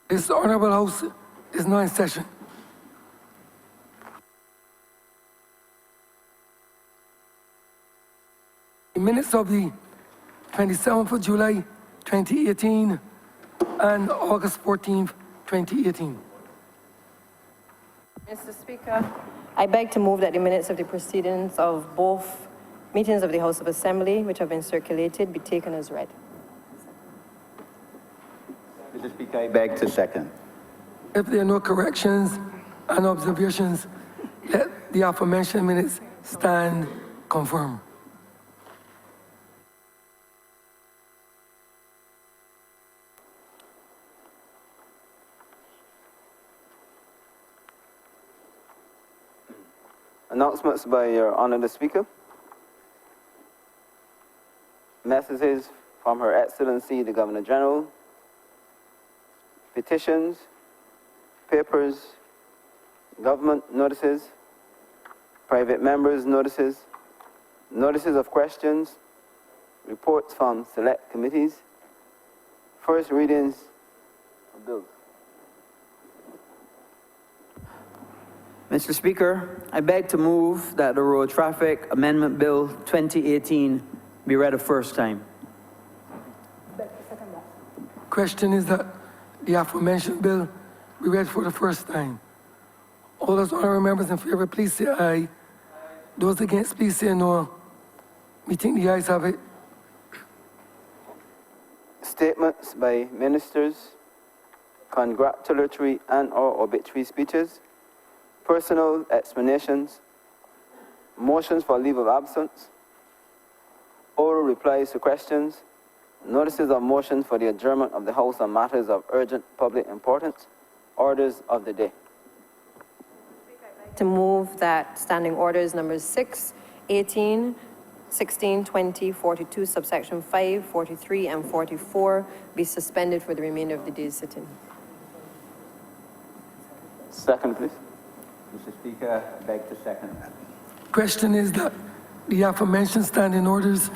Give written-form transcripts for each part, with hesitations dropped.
This Honourable House is now in session. The minutes of the 27th of July 2018 and August 14th, 2018. Mr. Speaker, I beg to move that the minutes of the proceedings of both meetings of the House of Assembly, which have been circulated, be taken as read. Mr. Speaker, I beg to second. If there are no corrections and observations, let the aforementioned minutes stand confirmed. Announcements by Your Honour the Speaker. Messages from Her Excellency the Governor General. Petitions, papers, government notices, private members' notices, notices of questions, reports from select committees, first readings of bills. Mr. Speaker, I beg to move that the Road Traffic Amendment Bill 2018 be read a first time. Question is that the aforementioned bill be read for the first time. All those honourable members in favour, please say aye. Those against, please say no. We think the ayes have it. Statements by ministers, congratulatory and/or obituary speeches, personal explanations, motions for leave of absence, oral replies to questions, notices of motion for the adjournment of the House on matters of urgent public importance, orders of the day. To move that standing orders numbers 6, 18, 16, 20, 42, subsection 5, 43, and 44 be suspended for the remainder of the day's sitting. Second, please. Mr. Speaker, I beg to second. Question is that the aforementioned standing orders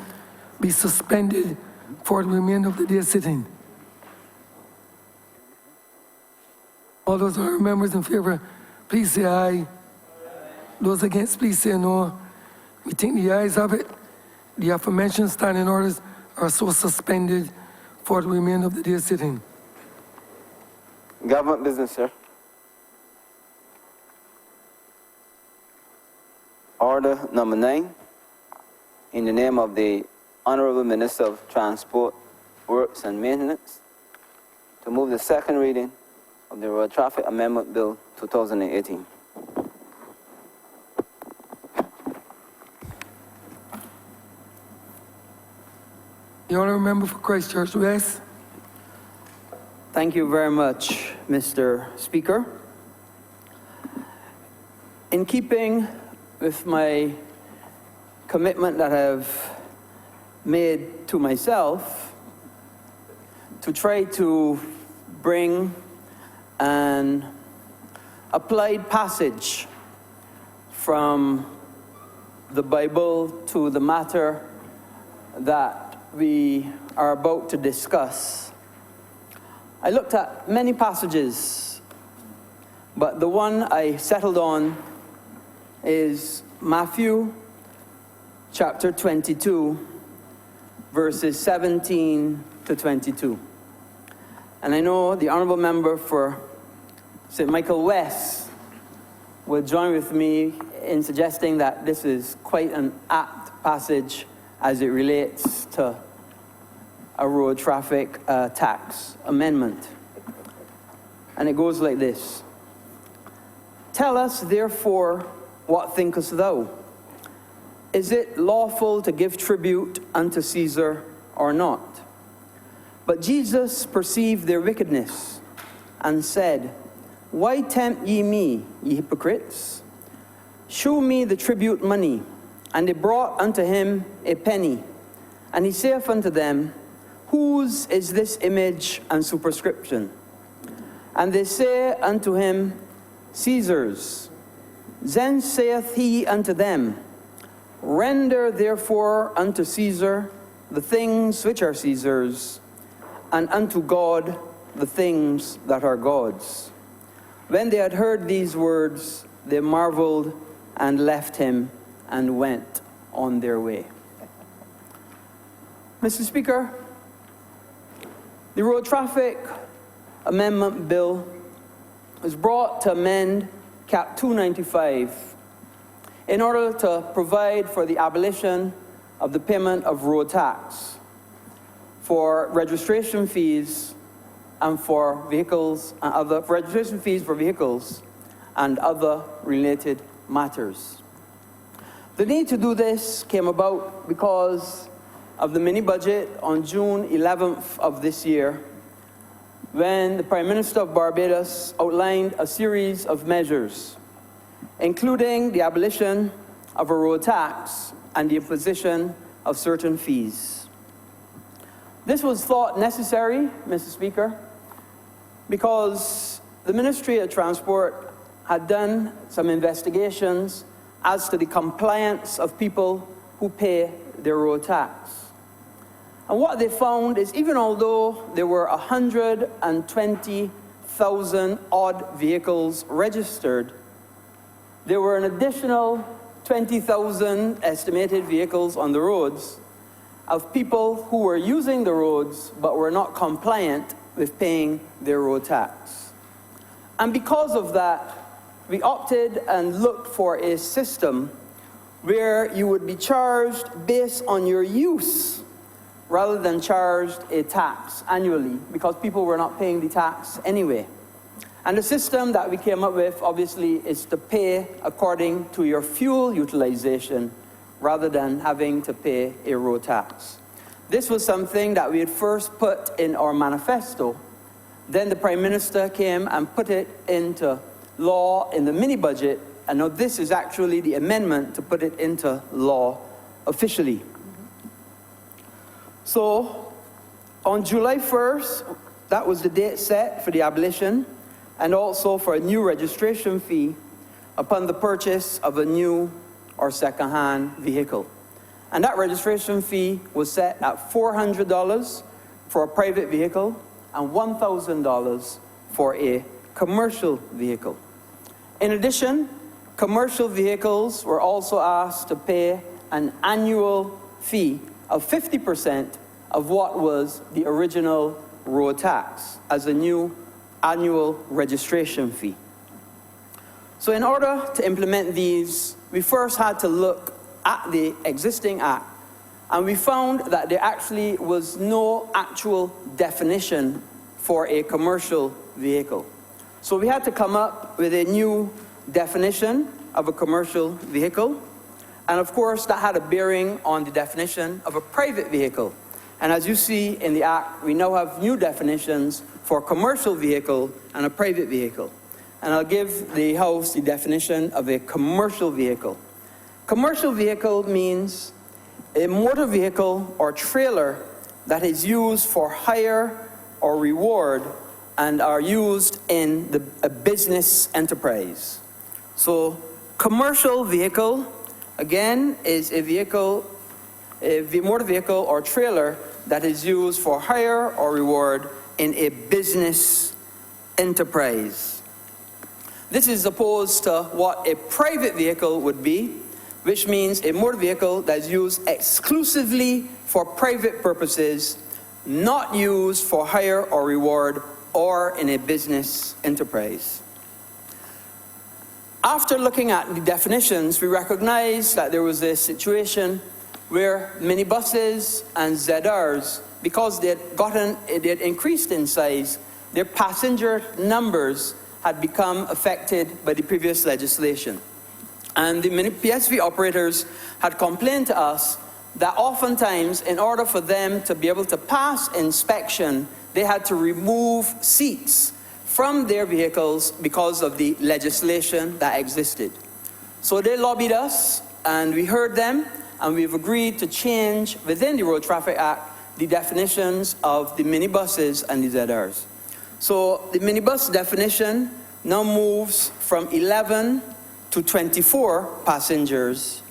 be suspended for the remainder of the day sitting. All those honourable members in favour, please say aye. Those against, please say no. We think the ayes have it. The aforementioned standing orders are so suspended for the remainder of the day sitting. Government business, sir. Order number 9, in the name of the Honourable Minister of Transport, Works and Maintenance, to move the second reading of the Road Traffic Amendment Bill 2018. The honourable member for Christchurch West. Thank you very much, Mr. Speaker. In keeping with my commitment that I've made to myself to try to bring an applied passage from the Bible to the matter that we are about to discuss. I looked at many passages, but the one I settled on is Matthew chapter 22, verses 17 to 22. And I know the honourable member for St. Michael West will join with me in suggesting that this is quite an apt passage as it relates to a road traffic tax amendment. And it goes like this. Tell us, therefore, what thinkest thou? Is it lawful to give tribute unto Caesar or not? But Jesus perceived their wickedness and said, Why tempt ye me, ye hypocrites? Shew me the tribute money. And they brought unto him a penny. And he saith unto them, Whose is this image and superscription? And they say unto him, Caesar's. Then saith he unto them, Render therefore unto Caesar the things which are Caesar's, and unto God the things that are God's. When they had heard these words, they marveled and left him and went on their way. Mr. Speaker, the Road Traffic Amendment Bill was brought to amend Cap 295 in order to provide for the abolition of the payment of road tax for registration fees and for vehicles and other registration fees for vehicles and other related matters. The need to do this came about because of the mini budget on June 11th of this year, when the Prime Minister of Barbados outlined a series of measures, including the abolition of a road tax and the imposition of certain fees. This was thought necessary, Mr. Speaker, because the Ministry of Transport had done some investigations as to the compliance of people who pay their road tax. And what they found is, even although there were 120,000 odd vehicles registered, there were an additional 20,000 estimated vehicles on the roads of people who were using the roads but were not compliant with paying their road tax. And because of that, we opted and looked for a system where you would be charged based on your use rather than charged a tax annually, because people were not paying the tax anyway. And the system that we came up with, obviously, is to pay according to your fuel utilization rather than having to pay a road tax. This was something that we had first put in our manifesto. Then the Prime Minister came and put it into law in the mini budget, and now this is actually the amendment to put it into law officially. So, on July 1st, that was the date set for the abolition, and also for a new registration fee upon the purchase of a new or second-hand vehicle. And that registration fee was set at $400 for a private vehicle and $1,000 for a commercial vehicle. In addition, commercial vehicles were also asked to pay an annual fee of 50% of what was the original road tax as a new annual registration fee. So in order to implement these, we first had to look at the existing act, and we found that there actually was no actual definition for a commercial vehicle. So we had to come up with a new definition of a commercial vehicle. And of course, that had a bearing on the definition of a private vehicle. And as you see in the Act, we now have new definitions for a commercial vehicle and a private vehicle. And I'll give the House the definition of a commercial vehicle. Commercial vehicle means a motor vehicle or trailer that is used for hire or reward and are used in a business enterprise. So, commercial vehicle, again, is a vehicle, a motor vehicle or trailer that is used for hire or reward in a business enterprise. This is opposed to what a private vehicle would be, which means a motor vehicle that is used exclusively for private purposes, not used for hire or reward or in a business enterprise. After looking at the definitions, we recognized that there was a situation where minibuses and ZRs, because they had increased in size, their passenger numbers had become affected by the previous legislation. And the PSV operators had complained to us that oftentimes, in order for them to be able to pass inspection, they had to remove seats from their vehicles because of the legislation that existed. So they lobbied us, and we heard them, and we've agreed to change within the Road Traffic Act the definitions of the minibuses and the ZRs. So the minibus definition now moves from 11 to 24 passengers,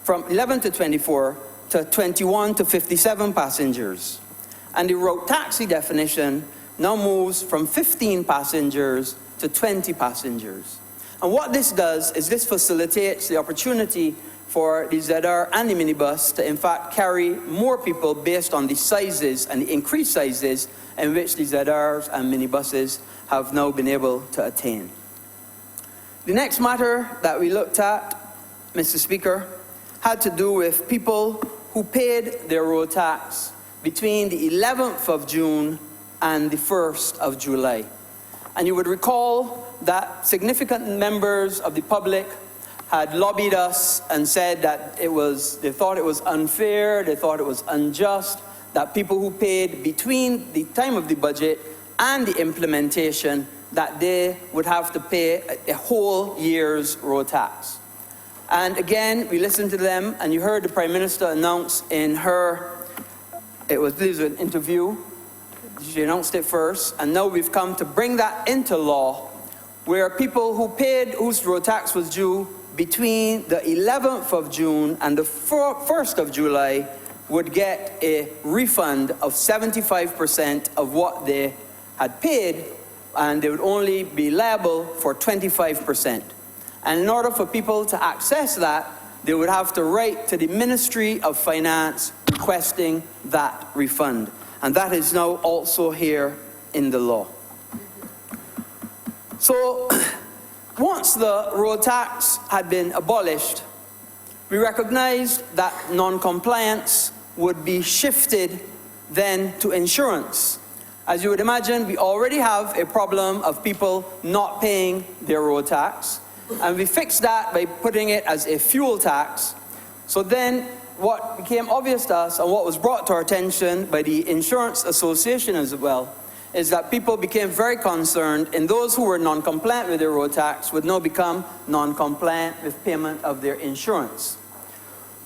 from 11 to 24 to 21 to 57 passengers. And the road taxi definition now moves from 15 passengers to 20 passengers. And what this does is this facilitates the opportunity for the ZR and the minibus to in fact carry more people based on the sizes and the increased sizes in which the ZRs and minibuses have now been able to attain. The next matter that we looked at, Mr. Speaker, had to do with people who paid their road tax between the 11th of June and the 1st of July. And you would recall that significant members of the public had lobbied us and said that they thought it was unfair, they thought it was unjust, that people who paid between the time of the budget and the implementation, that they would have to pay a whole year's road tax. And again, we listened to them, and you heard the Prime Minister announce in her, it was an interview, she announced it first, and now we've come to bring that into law, where people who paid, whose road tax was due between the 11th of June and the 1st of July would get a refund of 75% of what they had paid, and they would only be liable for 25%. And in order for people to access that, they would have to write to the Ministry of Finance requesting that refund. And that is now also here in the law. So, once the road tax had been abolished, we recognized that non-compliance would be shifted then to insurance. As you would imagine, we already have a problem of people not paying their road tax, and we fixed that by putting it as a fuel tax. So then what became obvious to us, and what was brought to our attention by the Insurance Association as well, is that people became very concerned, and those who were non-compliant with their road tax would now become non-compliant with payment of their insurance.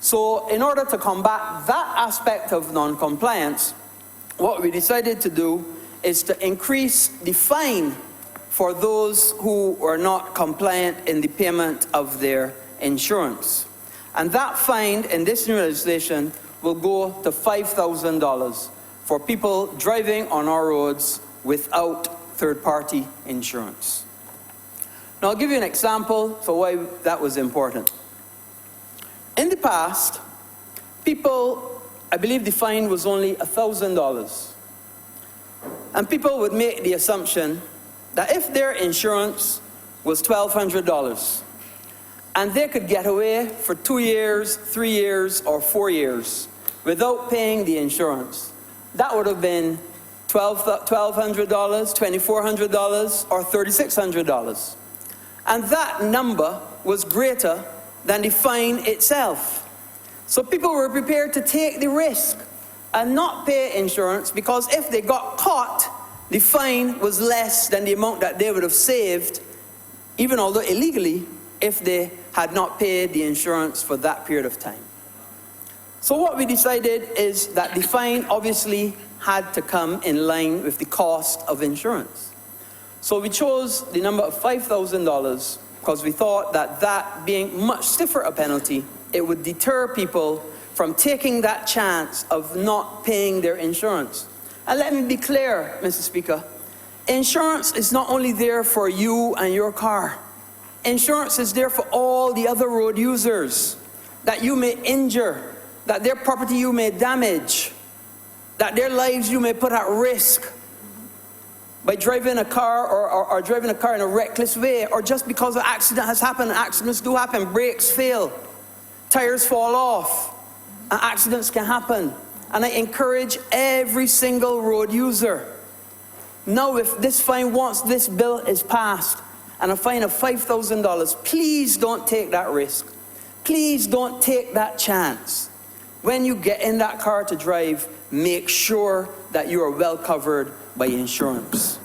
So in order to combat that aspect of non-compliance, what we decided to do is to increase the fine for those who were not compliant in the payment of their insurance. And that fine in this new legislation will go to $5,000 for people driving on our roads without third-party insurance. Now I'll give you an example for why that was important. In the past, people, I believe the fine was only $1,000. And people would make the assumption that if their insurance was $1,200, and they could get away for 2 years, 3 years, or 4 years without paying the insurance, that would have been $1,200, $2,400, or $3,600. And that number was greater than the fine itself. So people were prepared to take the risk and not pay insurance, because if they got caught, the fine was less than the amount that they would have saved, even although illegally, if they had not paid the insurance for that period of time. So what we decided is that the fine obviously had to come in line with the cost of insurance. So we chose the number of $5,000 because we thought that that being much stiffer a penalty, it would deter people from taking that chance of not paying their insurance. And let me be clear, Mr. Speaker, insurance is not only there for you and your car. Insurance is there for all the other road users that you may injure, that their property you may damage, that their lives you may put at risk by driving a car or driving a car in a reckless way, or just because an accident has happened. Accidents do happen, brakes fail, tires fall off, and accidents can happen. And I encourage every single road user, now if this fine, once this bill is passed, and a fine of $5,000, please don't take that risk. Please don't take that chance. When you get in that car to drive, make sure that you are well covered by insurance.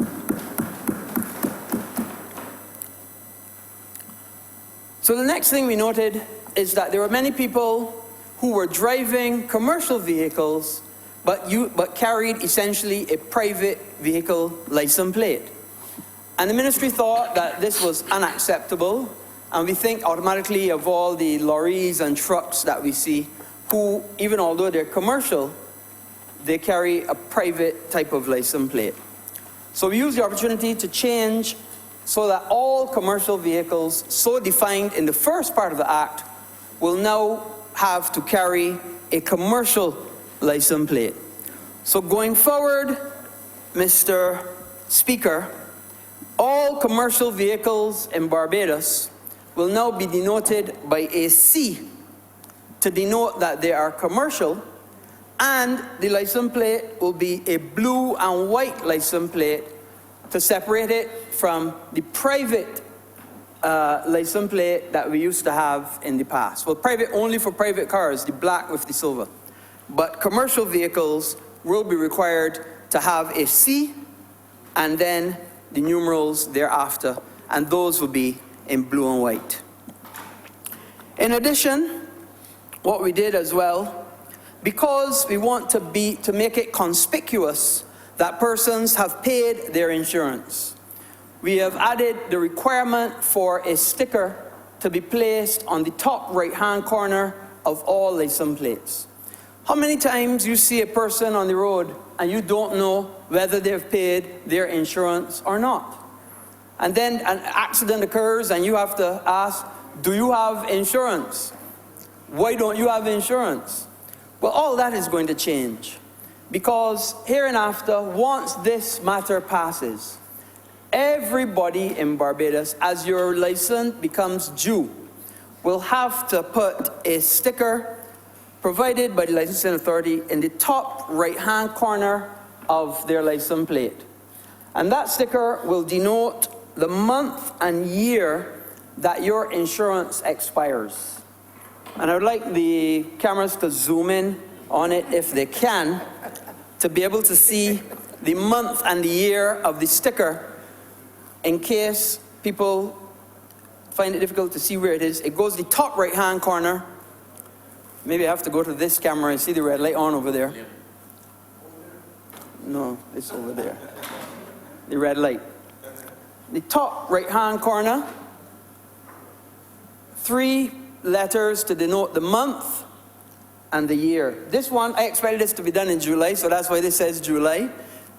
So the next thing we noted is that there were many people who were driving commercial vehicles but carried essentially a private vehicle license plate. And the ministry thought that this was unacceptable, and we think automatically of all the lorries and trucks that we see who, even although they're commercial, they carry a private type of license plate. So we use the opportunity to change so that all commercial vehicles so defined in the first part of the Act will now have to carry a commercial license plate. So going forward, Mr. Speaker, all commercial vehicles in Barbados will now be denoted by a C to denote that they are commercial, and the license plate will be a blue and white license plate to separate it from the private license plate that we used to have in the past. Well, private only for private cars, the black with the silver. But commercial vehicles will be required to have a C and then the numerals thereafter, and those will be in blue and white. In addition, what we did as well, because we want to make it conspicuous that persons have paid their insurance, we have added the requirement for a sticker to be placed on the top right-hand corner of all license plates. How many times you see a person on the road and you don't know whether they've paid their insurance or not? And then an accident occurs and you have to ask, do you have insurance? Why don't you have insurance? Well, all that is going to change, because hereinafter, once this matter passes, everybody in Barbados, as your license becomes due, will have to put a sticker provided by the licensing authority in the top right-hand corner of their license plate. And that sticker will denote the month and year that your insurance expires. And I would like the cameras to zoom in on it if they can, to be able to see the month and the year of the sticker, in case people find it difficult to see where it is. It goes the top right-hand corner. Maybe I have to go to this camera and see the red light on over there. No, it's over there. The red light. The top right-hand corner, 3 letters to denote the month and the year. This one, I expected this to be done in July, so that's why this says July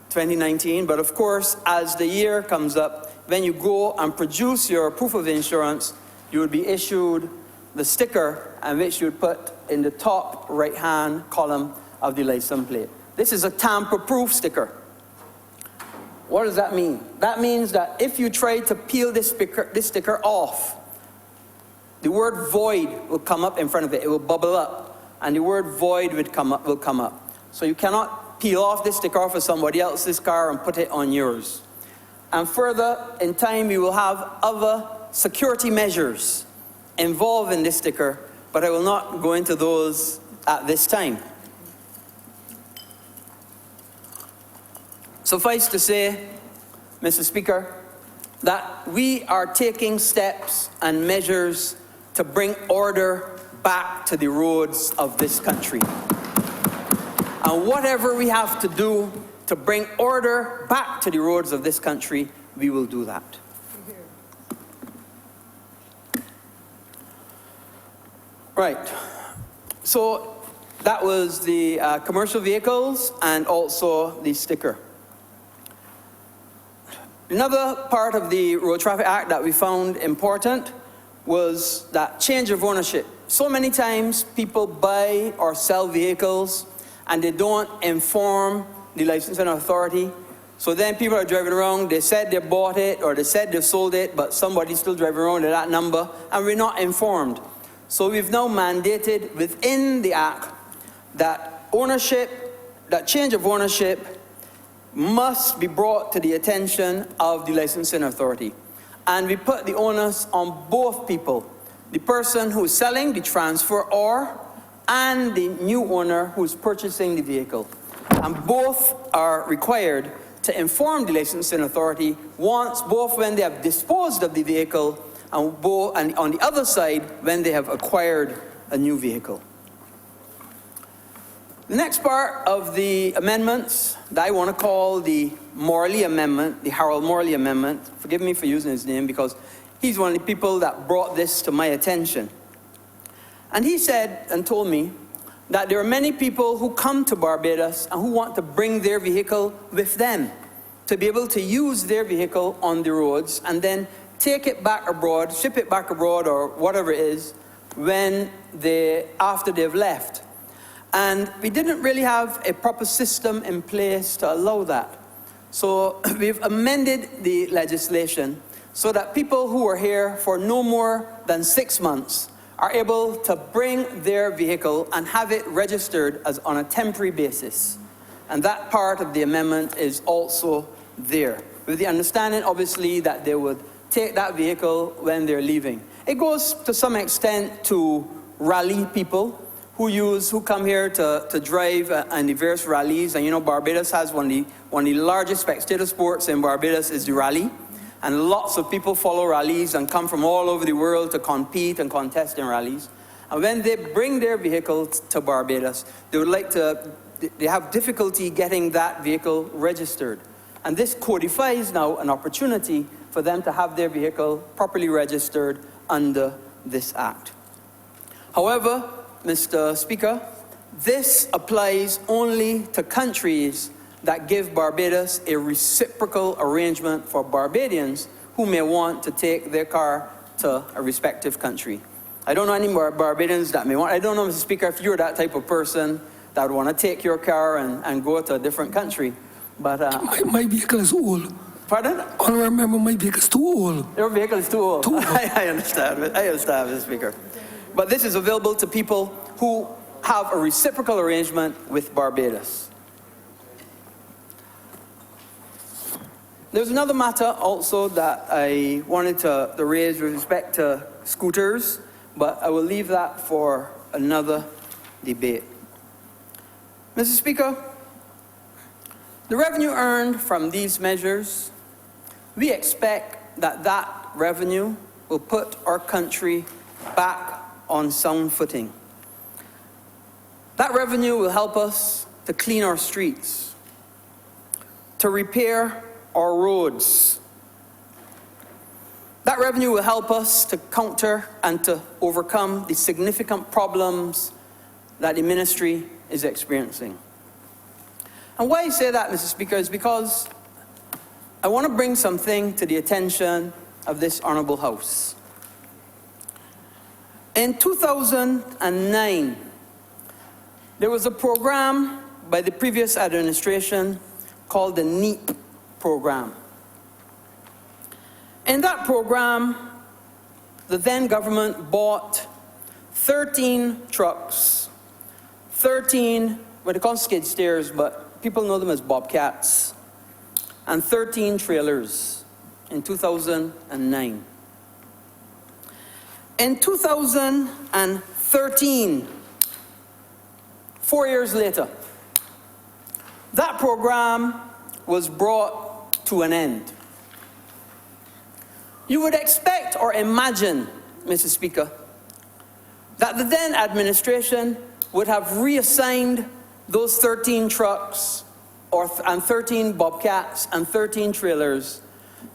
2019. But of course, as the year comes up, when you go and produce your proof of insurance, you would be issued the sticker, and which you would put in the top right-hand column of the license plate. This is a tamper-proof sticker. What does that mean? That means that if you try to peel this sticker off, the word void will come up in front of it. It will bubble up, and the word void will come up. So you cannot peel off this sticker off of somebody else's car and put it on yours. And further, in time, we will have other security measures involved in this sticker, but I will not go into those at this time. Suffice to say, Mr. Speaker, that we are taking steps and measures to bring order back to the roads of this country. And whatever we have to do to bring order back to the roads of this country, we will do that. Right. So that was the commercial vehicles and also the sticker. Another part of the Road Traffic Act that we found important was that change of ownership. So many times people buy or sell vehicles and they don't inform the licensing authority. So then people are driving around, they said they bought it or they said they sold it, but somebody's still driving around with that number, and we're not informed. So we've now mandated within the Act that change of ownership must be brought to the attention of the licensing authority. And we put the onus on both people, the person who is selling, the transferor, and the new owner who is purchasing the vehicle. And both are required to inform the licensing authority both when they have disposed of the vehicle and on the other side when they have acquired a new vehicle. The next part of the amendments that I want to call the Morley Amendment, the Harold Morley Amendment, forgive me for using his name because he's one of the people that brought this to my attention. And he said and told me that there are many people who come to Barbados and who want to bring their vehicle with them to be able to use their vehicle on the roads and then take it back abroad, ship it back abroad or whatever it is, after they've left. And we didn't really have a proper system in place to allow that. So we've amended the legislation so that people who are here for no more than 6 months are able to bring their vehicle and have it registered as on a temporary basis. And that part of the amendment is also there, with the understanding, obviously, that they would take that vehicle when they're leaving. It goes to some extent to rally people who come here to drive in the various rallies. And you know, Barbados has one of the largest spectator sports in Barbados is the rally. And lots of people follow rallies and come from all over the world to compete and contest in rallies. And when they bring their vehicle to Barbados, they have difficulty getting that vehicle registered. And this codifies now an opportunity for them to have their vehicle properly registered under this act. However, Mr. Speaker, this applies only to countries that give Barbados a reciprocal arrangement for Barbadians who may want to take their car to a respective country. I don't know any more Barbadians that may want. I don't know, Mr. Speaker, if you're that type of person that would want to take your car and go to a different country. But My vehicle is old. pardon? Honourable member, my vehicle is too old. Your vehicle is too old. Too old. I understand, Mr. Speaker. But this is available to people who have a reciprocal arrangement with Barbados. There's another matter also that I wanted to raise with respect to scooters, but I will leave that for another debate. Mr. Speaker, the revenue earned from these measures, we expect that revenue will put our country back on sound footing. That revenue will help us to clean our streets, to repair our roads. That revenue will help us to counter and to overcome the significant problems that the ministry is experiencing. And why I say that, Mr. Speaker, is because I want to bring something to the attention of this Honourable House. In 2009, there was a program by the previous administration called the NEAP program. In that program, the then government bought 13 trucks, 13, what they call skid steers, but people know them as bobcats, and 13 trailers in 2009. In 2013, 4 years later, that program was brought to an end. You would expect or imagine, Mr. Speaker, that the then administration would have reassigned those 13 trucks and 13 bobcats and 13 trailers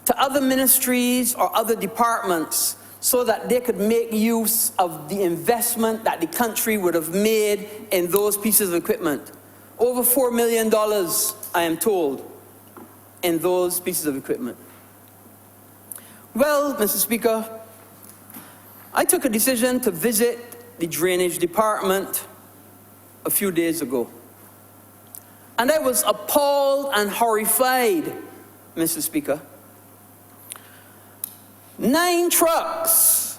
to other ministries or other departments so that they could make use of the investment that the country would have made in those pieces of equipment. Over $4 million, I am told, in those pieces of equipment. Well, Mr. Speaker, I took a decision to visit the drainage department a few days ago. And I was appalled and horrified, Mr. Speaker. 9 trucks,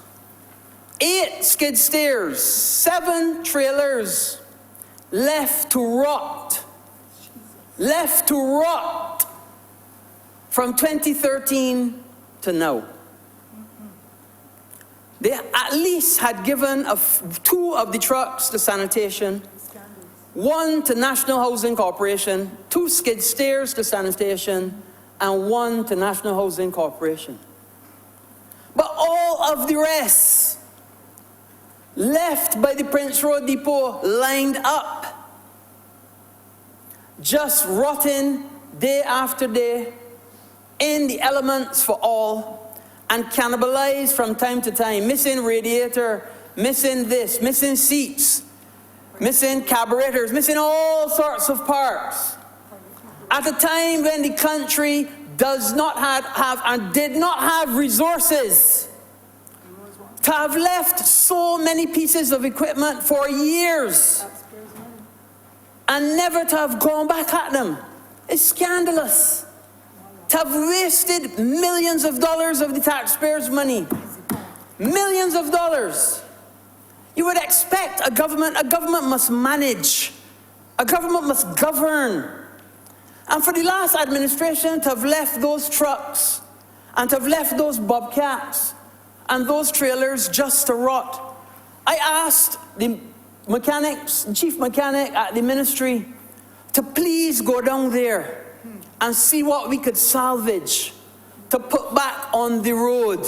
8 skid steers, 7 trailers left to rot from 2013 to now. They at least had given 2 of the trucks to sanitation, 1 to National Housing Corporation, 2 skid steers to sanitation, and 1 to National Housing Corporation. But all of the rest left by the Prince Road Depot lined up, just rotting day after day in the elements for all, and cannibalized from time to time, missing radiator, missing this, missing seats, missing carburetors, missing all sorts of parts. at a time when the country does not have and did not have resources, to have left so many pieces of equipment for years and never to have gone back at them is scandalous. To have wasted millions of dollars of the taxpayers' money, millions of dollars. You would expect a government must manage, a government must govern. And for the last administration to have left those trucks and to have left those bobcats and those trailers just to rot. I asked the mechanics, the chief mechanic at the ministry, to please go down there and see what we could salvage to put back on the road.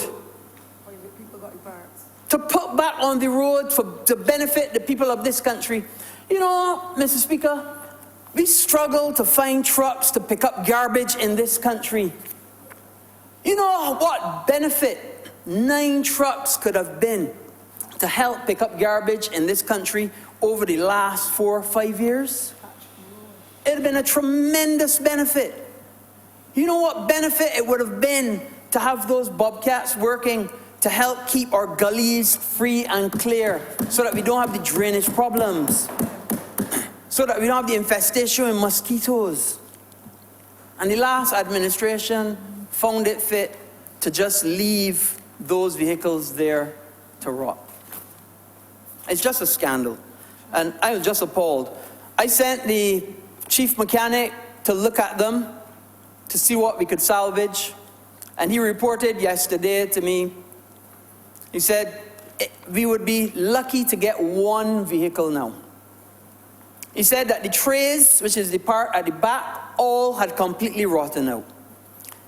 To put back on the road to benefit the people of this country. You know, Mr. Speaker, we struggle to find trucks to pick up garbage in this country. You know what benefit 9 trucks could have been to help pick up garbage in this country over the last 4 or 5 years? It would have been a tremendous benefit. You know what benefit it would have been to have those bobcats working to help keep our gullies free and clear so that we don't have the drainage problems, so that we don't have the infestation with mosquitoes. And the last administration found it fit to just leave those vehicles there to rot. It's just a scandal. And I was just appalled. I sent the chief mechanic to look at them to see what we could salvage. And he reported yesterday to me, he said, we would be lucky to get 1 vehicle now. He said that the trays, which is the part at the back, all had completely rotten out.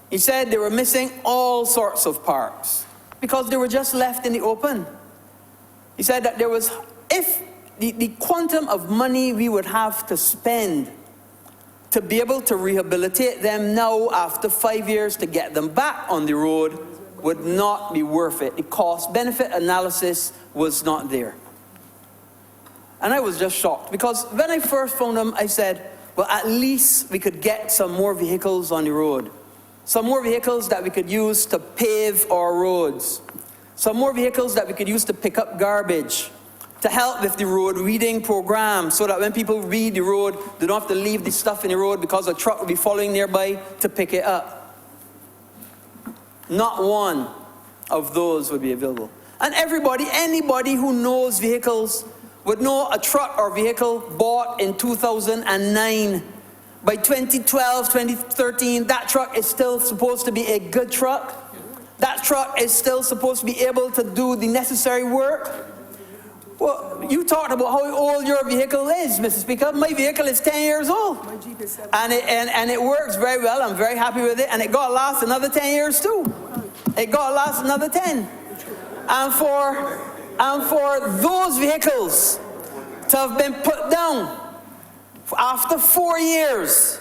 He said they were missing all sorts of parts because they were just left in the open. He said that there was, if the quantum of money we would have to spend to be able to rehabilitate them now after 5 years to get them back on the road would not be worth it. The cost-benefit analysis was not there. And I was just shocked because when I first found them, I said, well, at least we could get some more vehicles on the road. Some more vehicles that we could use to pave our roads. Some more vehicles that we could use to pick up garbage, to help with the road reading program so that when people read the road, they don't have to leave the stuff in the road because a truck will be following nearby to pick it up. Not 1 of those would be available. And anybody who knows vehicles would know a truck or vehicle bought in 2009. By 2012, 2013, that truck is still supposed to be a good truck. That truck is still supposed to be able to do the necessary work. Well, you talked about how old your vehicle is, Mr. Speaker. My vehicle is 10 years old. My Jeep is 7. And it works very well. I'm very happy with it. And it got to last another 10 years too. It got to last another 10. And for those vehicles to have been put down after 4 years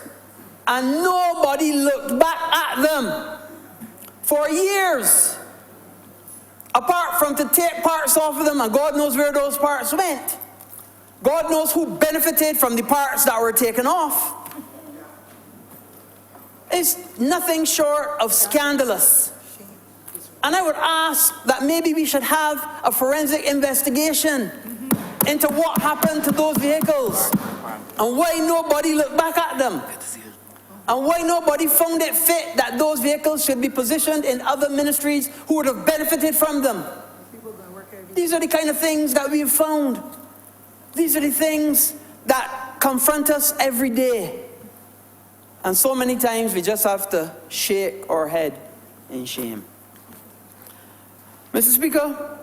and nobody looked back at them for years, apart from to take parts off of them, and God knows where those parts went. God knows who benefited from the parts that were taken off. It's nothing short of scandalous. And I would ask that maybe we should have a forensic investigation into what happened to those vehicles and why nobody looked back at them. And why nobody found it fit that those vehicles should be positioned in other ministries who would have benefited from them. These are the kind of things that we've found. These are the things that confront us every day. And so many times we just have to shake our head in shame. Mr. Speaker,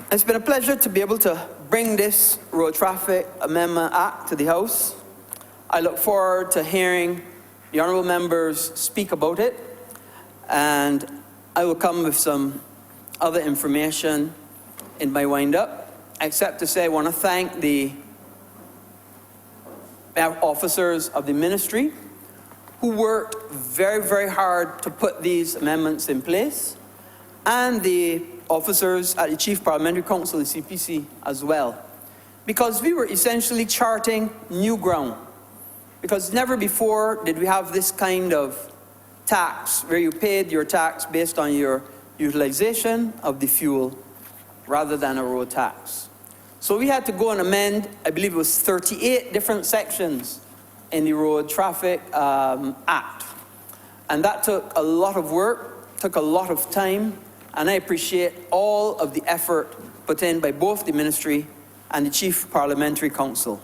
it's been a pleasure to be able to bring this Road Traffic Amendment Act to the House. I look forward to hearing the honourable members speak about it, and I will come with some other information in my wind-up, except to say I want to thank the officers of the ministry who worked very, very hard to put these amendments in place, and the officers at the Chief Parliamentary Council, the CPC, as well. because we were essentially charting new ground. Because never before did we have this kind of tax where you paid your tax based on your utilization of the fuel rather than a road tax. So we had to go and amend, I believe it was 38 different sections in the Road Traffic Act. And that took a lot of work, took a lot of time, and I appreciate all of the effort put in by both the Ministry and the Chief Parliamentary Council.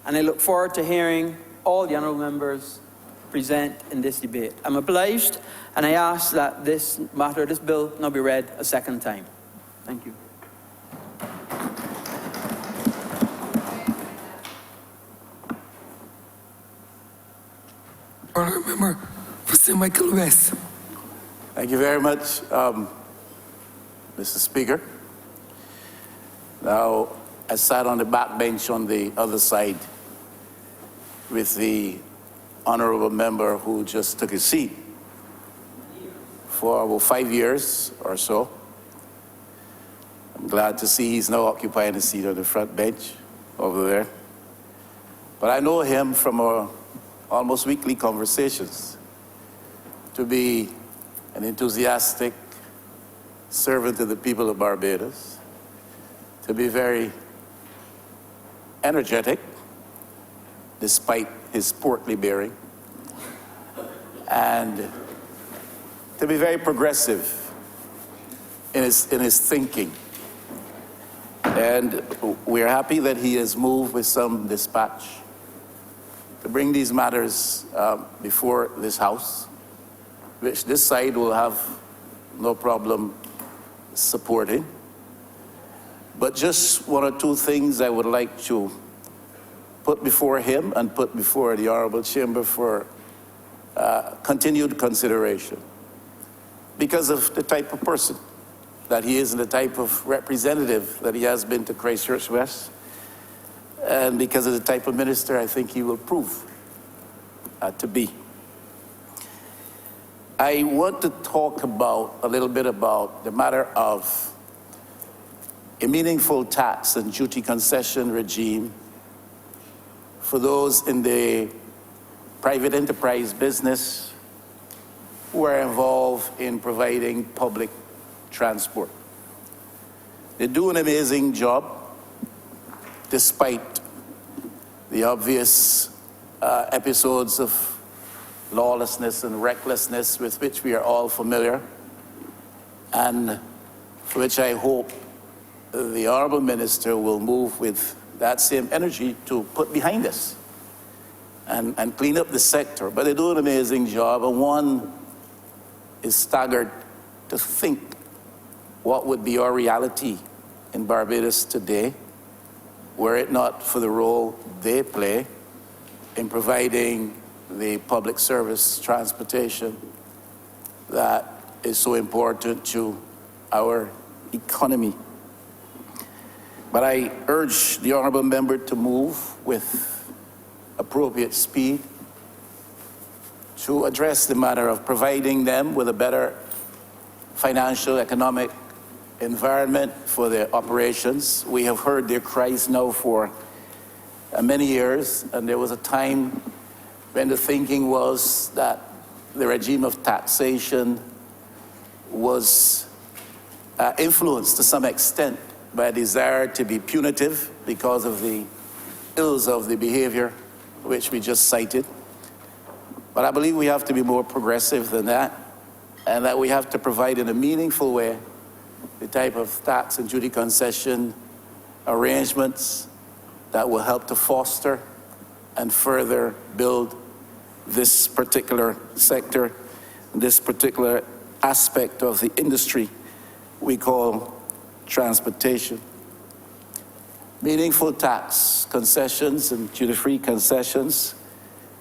And I look forward to hearing all the honourable members present in this debate. I'm obliged, and I ask that this matter, this bill, not be read a second time. Thank you. Honourable Member for St. Michael West. Thank you very much, Mr. Speaker. Now, I sat on the back bench on the other side with the honourable member who just took his seat for about 5 years or so. I'm glad to see he's now occupying a seat on the front bench over there. But I know him from our almost weekly conversations to be an enthusiastic servant to the people of Barbados, to be very energetic despite his portly bearing, and to be very progressive in his thinking. And we're happy that he has moved with some dispatch to bring these matters before this House, which this side will have no problem supporting. But just one or two things I would like to put before him and put before the Honourable Chamber for continued consideration, because of the type of person that he is and the type of representative that he has been to Christchurch West, and because of the type of minister I think he will prove to be. I want to talk a little bit about the matter of a meaningful tax and duty concession regime for those in the private enterprise business who are involved in providing public transport. They do an amazing job despite the obvious episodes of lawlessness and recklessness with which we are all familiar, and for which I hope the Honourable Minister will move with that same energy to put behind us and clean up the sector. But they do an amazing job, and one is staggered to think what would be our reality in Barbados today were it not for the role they play in providing the public service transportation that is so important to our economy. But I urge the Honourable Member to move with appropriate speed to address the matter of providing them with a better financial, economic environment for their operations. We have heard their cries now for many years, and there was a time when the thinking was that the regime of taxation was influenced to some extent by a desire to be punitive because of the ills of the behavior which we just cited. But I believe we have to be more progressive than that, and that we have to provide in a meaningful way the type of tax and duty concession arrangements that will help to foster and further build this particular sector, this particular aspect of the industry we call transportation. Meaningful tax concessions and duty-free concessions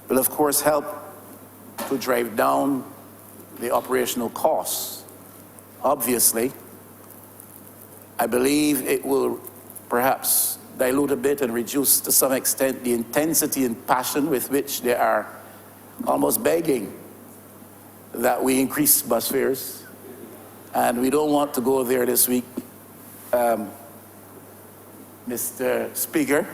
will of course help to drive down the operational costs. Obviously, I believe it will perhaps dilute a bit and reduce to some extent the intensity and passion with which they are almost begging that we increase bus fares. And we don't want to go there this week Mr. Speaker,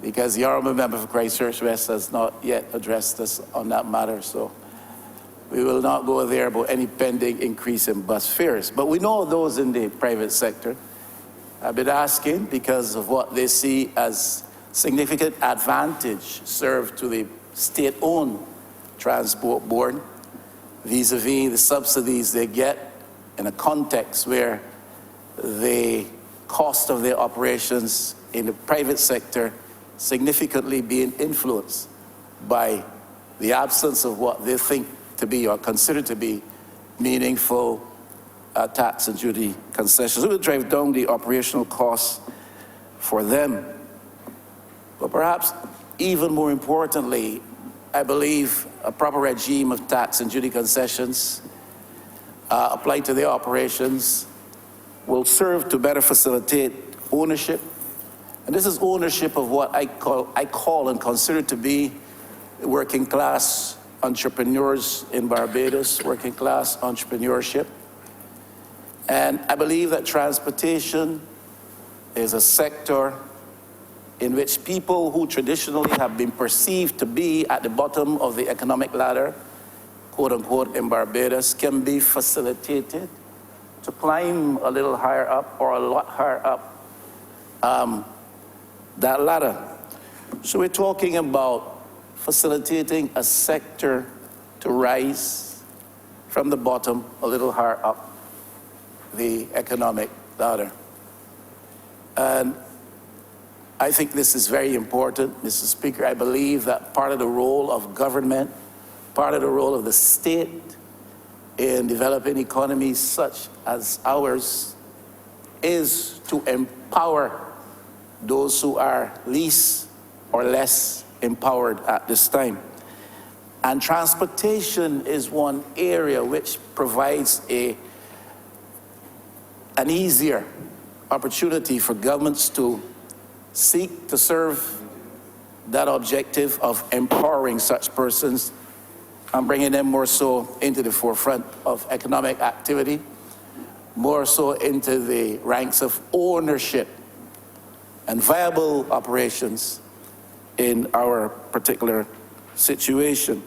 because the Honourable Member for Christchurch West has not yet addressed us on that matter. So we will not go there about any pending increase in bus fares. But we know those in the private sector have been asking because of what they see as significant advantage served to the state-owned transport board vis-a-vis the subsidies they get in a context where the cost of their operations in the private sector significantly being influenced by the absence of what they think to be or consider to be meaningful tax and duty concessions. It will drive down the operational costs for them. But perhaps even more importantly, I believe a proper regime of tax and duty concessions applied to their operations will serve to better facilitate ownership. And this is ownership of what I call and consider to be working class entrepreneurs in Barbados, working class entrepreneurship. And I believe that transportation is a sector in which people who traditionally have been perceived to be at the bottom of the economic ladder, quote unquote, in Barbados, can be facilitated to climb a little higher up or a lot higher up that ladder. So we're talking about facilitating a sector to rise from the bottom a little higher up the economic ladder. And I think this is very important, Mr. Speaker. I believe that part of the role of government, part of the role of the state in developing economies such as ours is to empower those who are least or less empowered at this time. And transportation is one area which provides an easier opportunity for governments to seek to serve that objective of empowering such persons and bringing them more so into the forefront of economic activity, more so into the ranks of ownership and viable operations in our particular situation.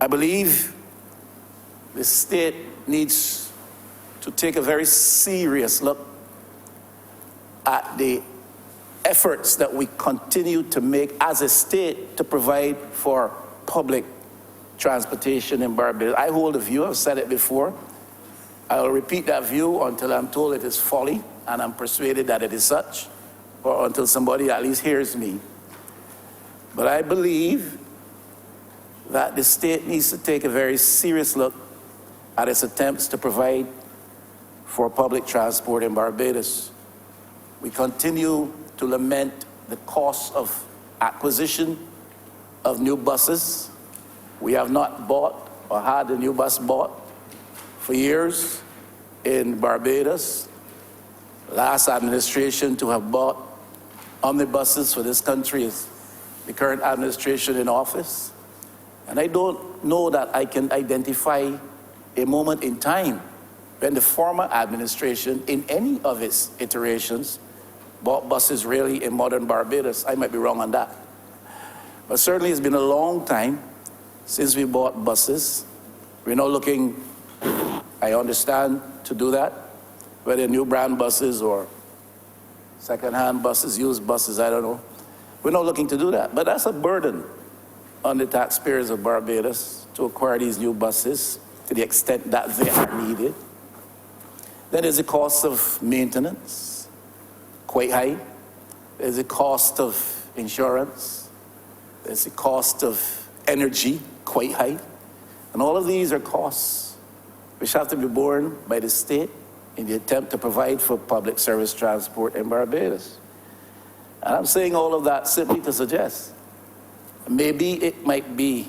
I believe the state needs to take a very serious look at the efforts that we continue to make as a state to provide for public transportation in Barbados. I hold a view, I've said it before. I'll repeat that view until I'm told it is folly and I'm persuaded that it is such, or until somebody at least hears me. But I believe that the state needs to take a very serious look at its attempts to provide for public transport in Barbados. We continue to lament the cost of acquisition of new buses. We have not bought or had a new bus bought for years in Barbados. Last administration to have bought omnibuses for this country is the current administration in office. And I don't know that I can identify a moment in time when the former administration, in any of its iterations, bought buses really in modern Barbados. I might be wrong on that. But certainly it's been a long time since we bought buses. We're not looking, I understand, to do that, whether new brand buses or second-hand buses, used buses, I don't know. We're not looking to do that, but that's a burden on the taxpayers of Barbados to acquire these new buses to the extent that they are needed. Then there's the cost of maintenance, quite high. There's the cost of insurance. There's the cost of energy, quite high. And all of these are costs which have to be borne by the state in the attempt to provide for public service transport in Barbados. And I'm saying all of that simply to suggest maybe it might be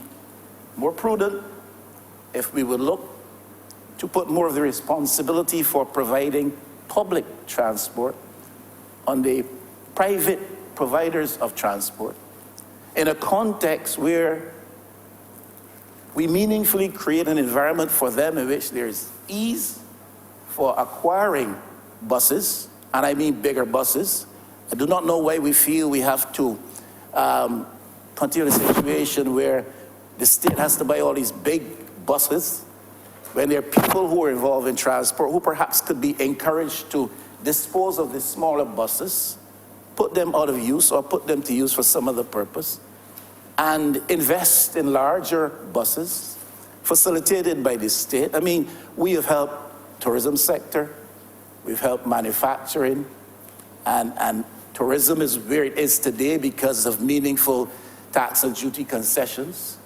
more prudent if we would look to put more of the responsibility for providing public transport on the private providers of transport in a context where we meaningfully create an environment for them in which there's ease for acquiring buses and I mean bigger buses. I do not know why we feel we have to continue the situation where the state has to buy all these big buses when there are people who are involved in transport who perhaps could be encouraged to dispose of the smaller buses, put them out of use or put them to use for some other purpose, and invest in larger buses facilitated by the state. I mean, we have helped tourism sector, we've helped manufacturing, and tourism is where it is today because of meaningful tax and duty concessions.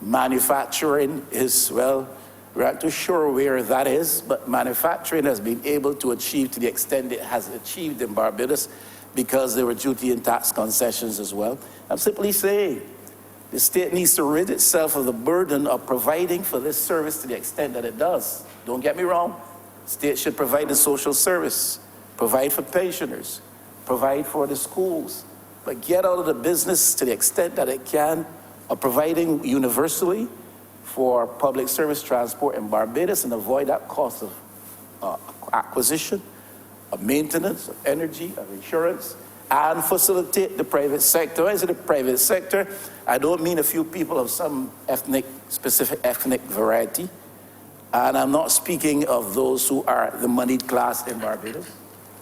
Manufacturing is, well, we're not too sure where that is, but manufacturing has been able to achieve to the extent it has achieved in Barbados because there were duty and tax concessions as well. I'm simply saying the state needs to rid itself of the burden of providing for this service to the extent that it does. Don't get me wrong, state should provide the social service, provide for pensioners, provide for the schools, but get out of the business to the extent that it can of providing universally for public service transport in Barbados and avoid that cost of acquisition, of maintenance, of energy, of insurance, and facilitate the private sector. When I say the private sector, I don't mean a few people of some specific ethnic variety, and I'm not speaking of those who are the moneyed class in Barbados.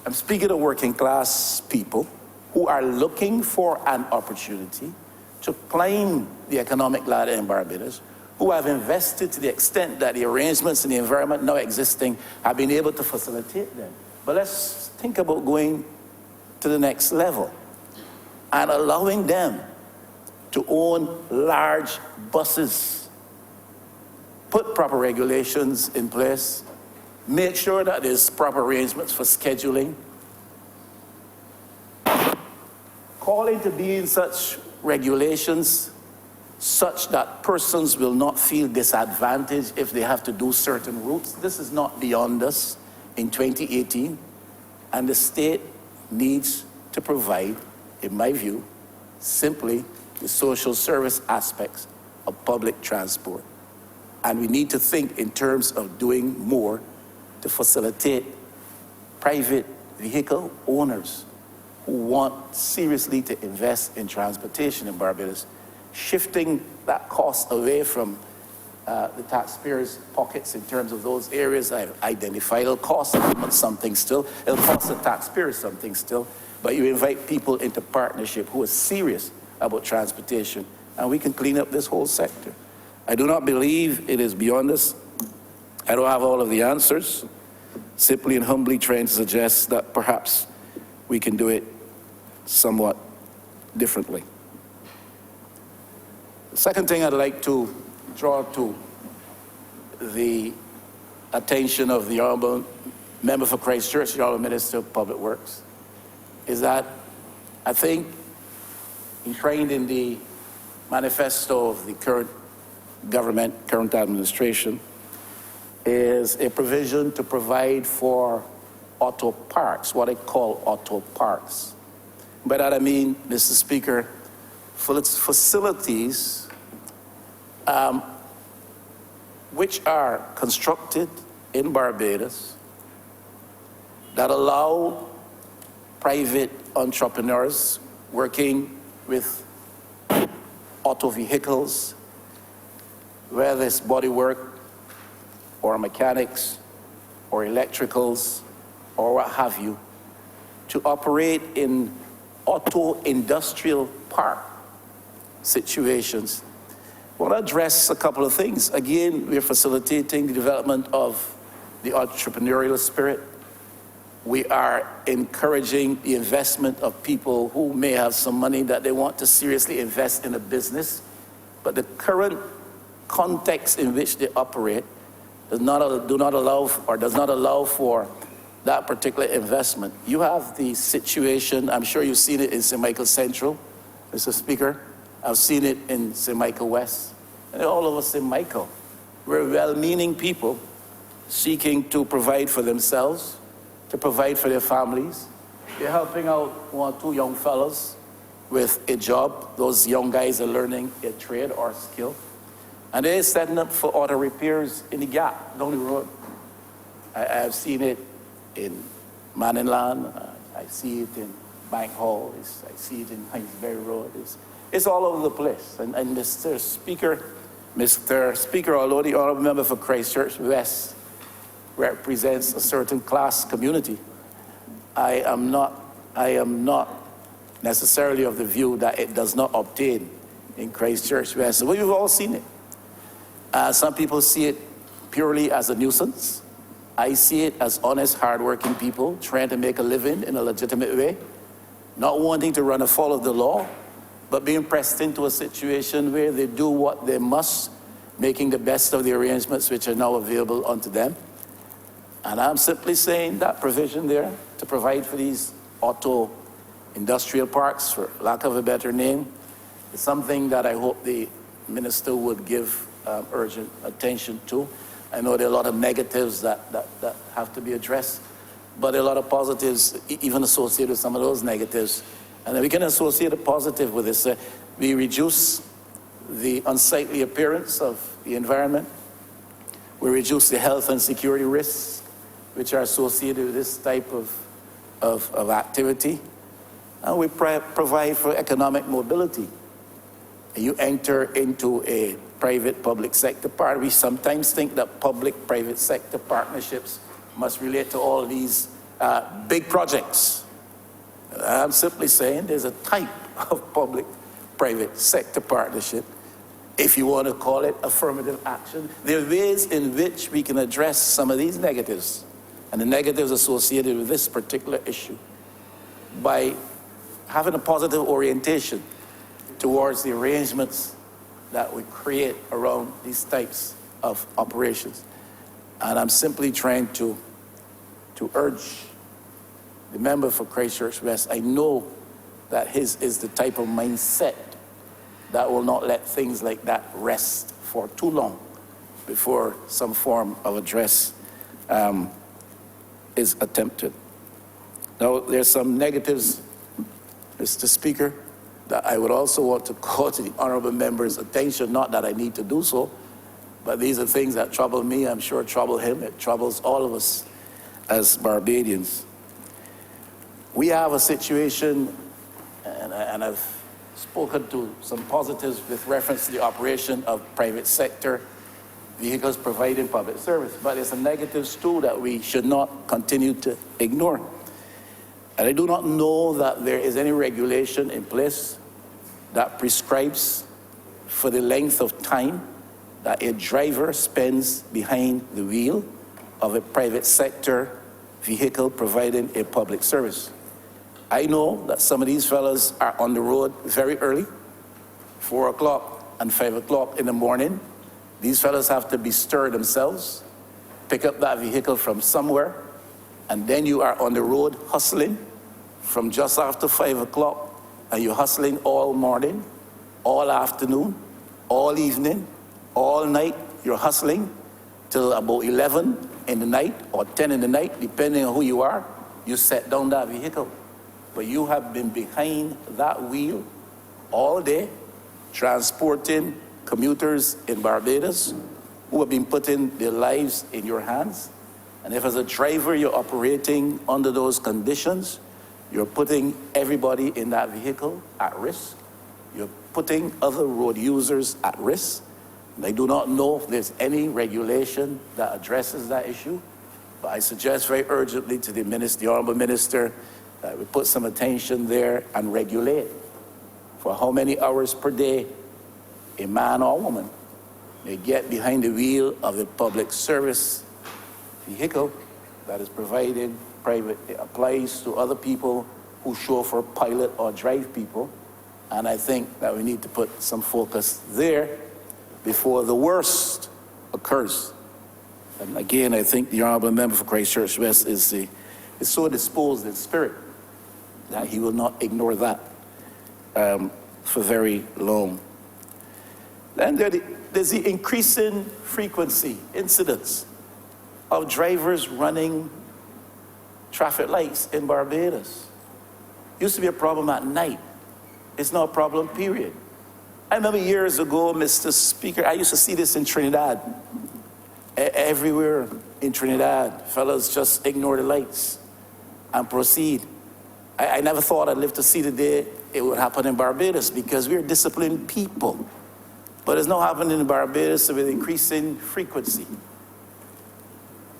I'm speaking of working class people who are looking for an opportunity to climb the economic ladder in Barbados, who have invested to the extent that the arrangements in the environment now existing have been able to facilitate them. But let's think about going to the next level and allowing them to own large buses. Put proper regulations in place, make sure that there's proper arrangements for scheduling, call into being such regulations such that persons will not feel disadvantaged if they have to do certain routes. This is not beyond us in 2018, and the state needs to provide, in my view, simply the social service aspects of public transport. And we need to think in terms of doing more to facilitate private vehicle owners who want seriously to invest in transportation in Barbados, shifting that cost away from the taxpayers' pockets in terms of those areas. I've identified it'll cost them something still, it'll cost the taxpayers something still, but you invite people into partnership who are serious about transportation, and we can clean up this whole sector. I do not believe it is beyond us. I don't have all of the answers, simply and humbly trying to suggest that perhaps we can do it somewhat differently. The second thing I'd like to draw to the attention of the Honourable Member for Christchurch, the Honourable Minister of Public Works, is that I think enshrined in the manifesto of the current government, current administration, is a provision to provide for auto parks, what I call auto parks. By that I mean, Mr. Speaker, for its facilities which are constructed in Barbados that allow private entrepreneurs working with auto vehicles, whether it's bodywork or mechanics or electricals or what have you, to operate in auto industrial park situations. I want to address a couple of things. Again, we're facilitating the development of the entrepreneurial spirit. We are encouraging the investment of people who may have some money that they want to seriously invest in a business, but the current context in which they operate does not allow for that particular investment. You have the situation, I'm sure you've seen it in St. Michael Central, Mr. Speaker. I've seen it in St. Michael West, and all over St. Michael. We're well-meaning people seeking to provide for themselves, to provide for their families. They're helping out one or two young fellows with a job. Those young guys are learning a trade or skill. And they're setting up for auto repairs in the gap down the road. I have seen it in Manninland, I see it in Bank Hall, I see it in Hinesbury Road. It's all over the place. And Mr. Speaker, although the Honourable Member for Christchurch West represents a certain class community, I am not necessarily of the view that it does not obtain in Christchurch West. We've all seen it. Some people see it purely as a nuisance. I see it as honest, hardworking people trying to make a living in a legitimate way, not wanting to run afoul of the law, but being pressed into a situation where they do what they must, making the best of the arrangements which are now available unto them. And I'm simply saying that provision there to provide for these auto industrial parks, for lack of a better name, is something that I hope the minister would give urgent attention to. I know there are a lot of negatives that have to be addressed, but there are a lot of positives even associated with some of those negatives. And then we can associate a positive with this. We reduce the unsightly appearance of the environment. We reduce the health and security risks which are associated with this type of activity. And we provide for economic mobility. You enter into a private-public sector part. We sometimes think that public-private sector partnerships must relate to all these big projects. I'm simply saying there's a type of public-private sector partnership, if you want to call it affirmative action. There are ways in which we can address some of these negatives, and the negatives associated with this particular issue, by having a positive orientation towards the arrangements that we create around these types of operations. And I'm simply trying to urge the member for Christchurch West. I know that his is the type of mindset that will not let things like that rest for too long before some form of address is attempted. Now, there's some negatives, Mr. Speaker, that I would also want to call to the honourable member's attention, not that I need to do so, but these are things that trouble me, I'm sure trouble him, it troubles all of us as Barbadians. We have a situation, and I've spoken to some positives with reference to the operation of private sector vehicles providing public service, but there's some negatives too that we should not continue to ignore. And I do not know that there is any regulation in place that prescribes for the length of time that a driver spends behind the wheel of a private sector vehicle providing a public service. I know that some of these fellas are on the road very early, 4 o'clock and 5 o'clock in the morning. These fellas have to bestir themselves, pick up that vehicle from somewhere, and then you are on the road hustling from just after 5 o'clock, and you're hustling all morning, all afternoon, all evening, all night. You're hustling till about 11 in the night or 10 in the night, depending on who you are. You set down that vehicle. But you have been behind that wheel all day, transporting commuters in Barbados who have been putting their lives in your hands. And if as a driver you're operating under those conditions, you're putting everybody in that vehicle at risk. You're putting other road users at risk. And I do not know if there's any regulation that addresses that issue, but I suggest very urgently to the Honourable Minister, that we put some attention there and regulate for how many hours per day a man or woman may get behind the wheel of a public service vehicle that is provided private. It applies to other people who chauffeur, pilot, or drive people. And I think that we need to put some focus there before the worst occurs. And again, I think the Honourable Member for Christchurch West is so disposed in spirit that he will not ignore that for very long. Then there's the increasing frequency, incidents of drivers running traffic lights in Barbados. Used to be a problem at night. It's not a problem, period. I remember years ago, Mr. Speaker, I used to see this in Trinidad. Everywhere in Trinidad, fellas just ignore the lights. and proceed. I never thought I'd live to see the day it would happen in Barbados, because we're disciplined people. But it's not happening in Barbados with increasing frequency.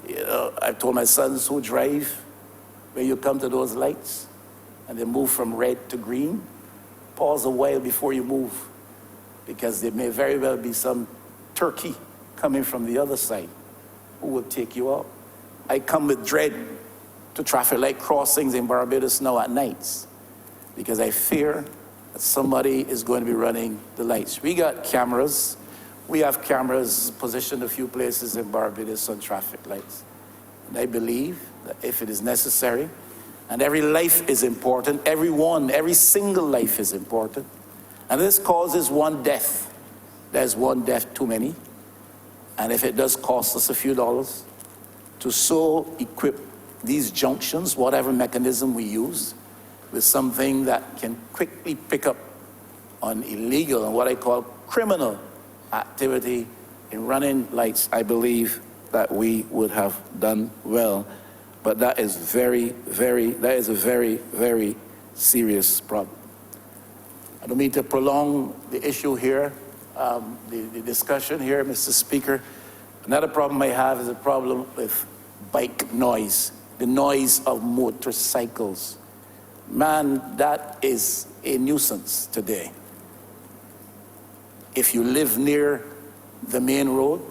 You know, I've told my sons who drive, when you come to those lights and they move from red to green, pause a while before you move, because there may very well be some turkey coming from the other side who will take you out. I come with dread to traffic light crossings in Barbados now at nights, because I fear that somebody is going to be running the lights. We got cameras. We have cameras positioned a few places in Barbados on traffic lights. And I believe that if it is necessary, and every life is important, every single life is important, and this causes one death, there's one death too many. And if it does cost us a few dollars to so equip these junctions, whatever mechanism we use, with something that can quickly pick up on illegal and what I call criminal activity in running lights, I believe that we would have done well. But that is a very, very serious problem. I don't mean to prolong the issue here, the discussion here, Mr. Speaker. Another problem I have is a problem with bike noise, the noise of motorcycles. Man, that is a nuisance today. If you live near the main road,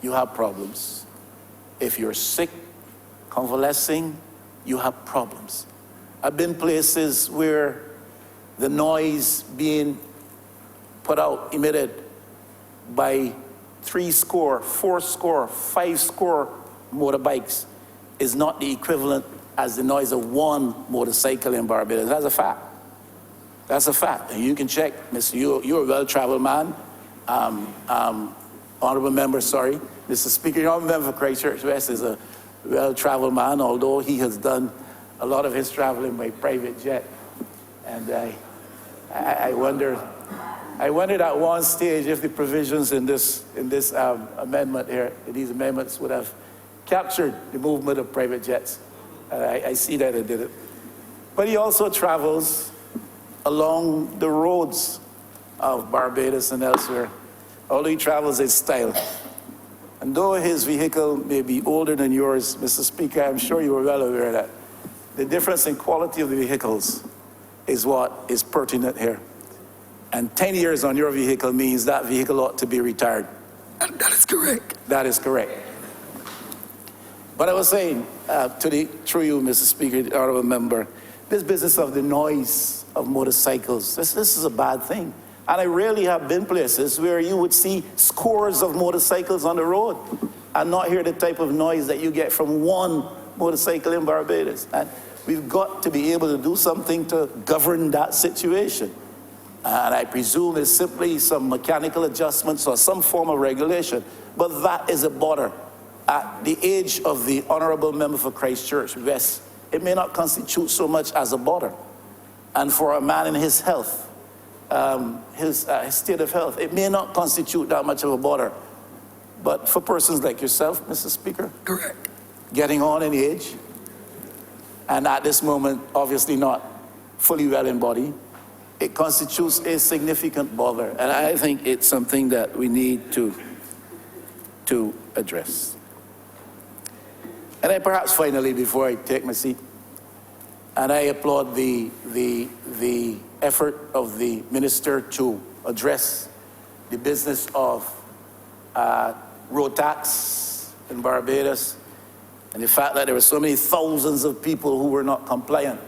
you have problems. If you're sick, convalescing, you have problems. I've been places where the noise being put out, emitted by 3 score, 4 score, 5 score motorbikes is not the equivalent as the noise of one motorcycle in Barbados. That's a fact. That's a fact. And you can check, Mr. You're a well-traveled man. Honourable member, sorry. Mr. Speaker, the Honourable member for Christchurch West is a well-traveled man, although he has done a lot of his traveling by private jet. And I wondered at one stage if the provisions in this amendment here, these amendments would have captured the movement of private jets. I see that it did it. But he also travels along the roads of Barbados and elsewhere, although he travels in style. And though his vehicle may be older than yours, Mr. Speaker, I'm sure you are well aware of that. The difference in quality of the vehicles is what is pertinent here. And 10 years on your vehicle means that vehicle ought to be retired. That is correct. That is correct. But I was saying, through you, Mr. Speaker, the honourable member, this business of the noise of motorcycles, this is a bad thing. And I rarely have been places where you would see scores of motorcycles on the road and not hear the type of noise that you get from one motorcycle in Barbados. And we've got to be able to do something to govern that situation. And I presume it's simply some mechanical adjustments or some form of regulation. But that is a border. At the age of the honourable member for Christchurch West, it may not constitute so much as a border. And for a man in his health, his state of health, it may not constitute that much of a border. But for persons like yourself, Mr. Speaker, Correct. getting on in age, and at this moment, obviously not fully well in body, it constitutes a significant bother. And I think it's something that we need to address. And then perhaps finally, before I take my seat, and I applaud the effort of the minister to address the business of road tax in Barbados, and the fact that there were so many thousands of people who were not compliant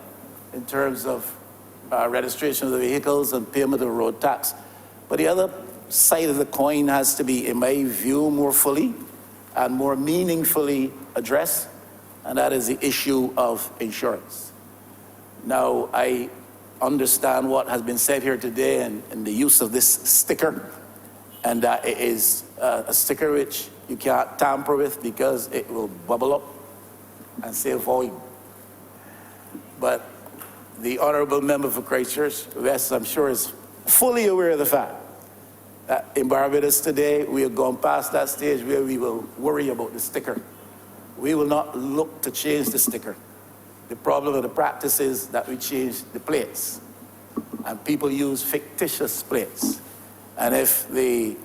in terms of registration of the vehicles and payment of road tax. But the other side of the coin has to be, in my view, more fully and more meaningfully addressed, and that is the issue of insurance. Now, I understand what has been said here today and the use of this sticker, and that it is a sticker which you can't tamper with because it will bubble up and say void. But the honourable member for Christchurch West, I'm sure, is fully aware of the fact that in Barbados today, we have gone past that stage where we will worry about the sticker. We will not look to change the sticker. The problem of the practice is that we change the plates, and people use fictitious plates. And if the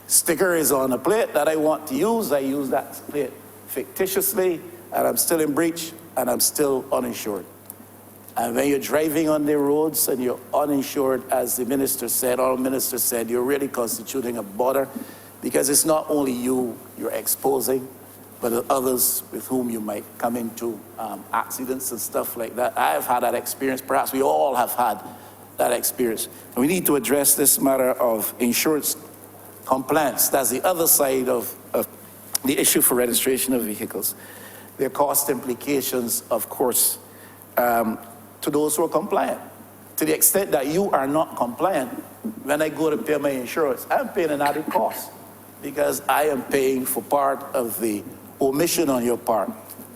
sticker is on a plate that I want to use, I use that plate fictitiously, and I'm still in breach, and I'm still uninsured. And when you're driving on the roads and you're uninsured, as the minister said, our minister said, you're really constituting a border, because it's not only you you're exposing, but the others with whom you might come into accidents and stuff like that. I have had that experience. Perhaps we all have had that experience. And we need to address this matter of insurance compliance. That's the other side of the issue for registration of vehicles. There are cost implications, of course, to those who are compliant. To the extent that you are not compliant, when I go to pay my insurance, I'm paying an added cost, because I am paying for part of the omission on your part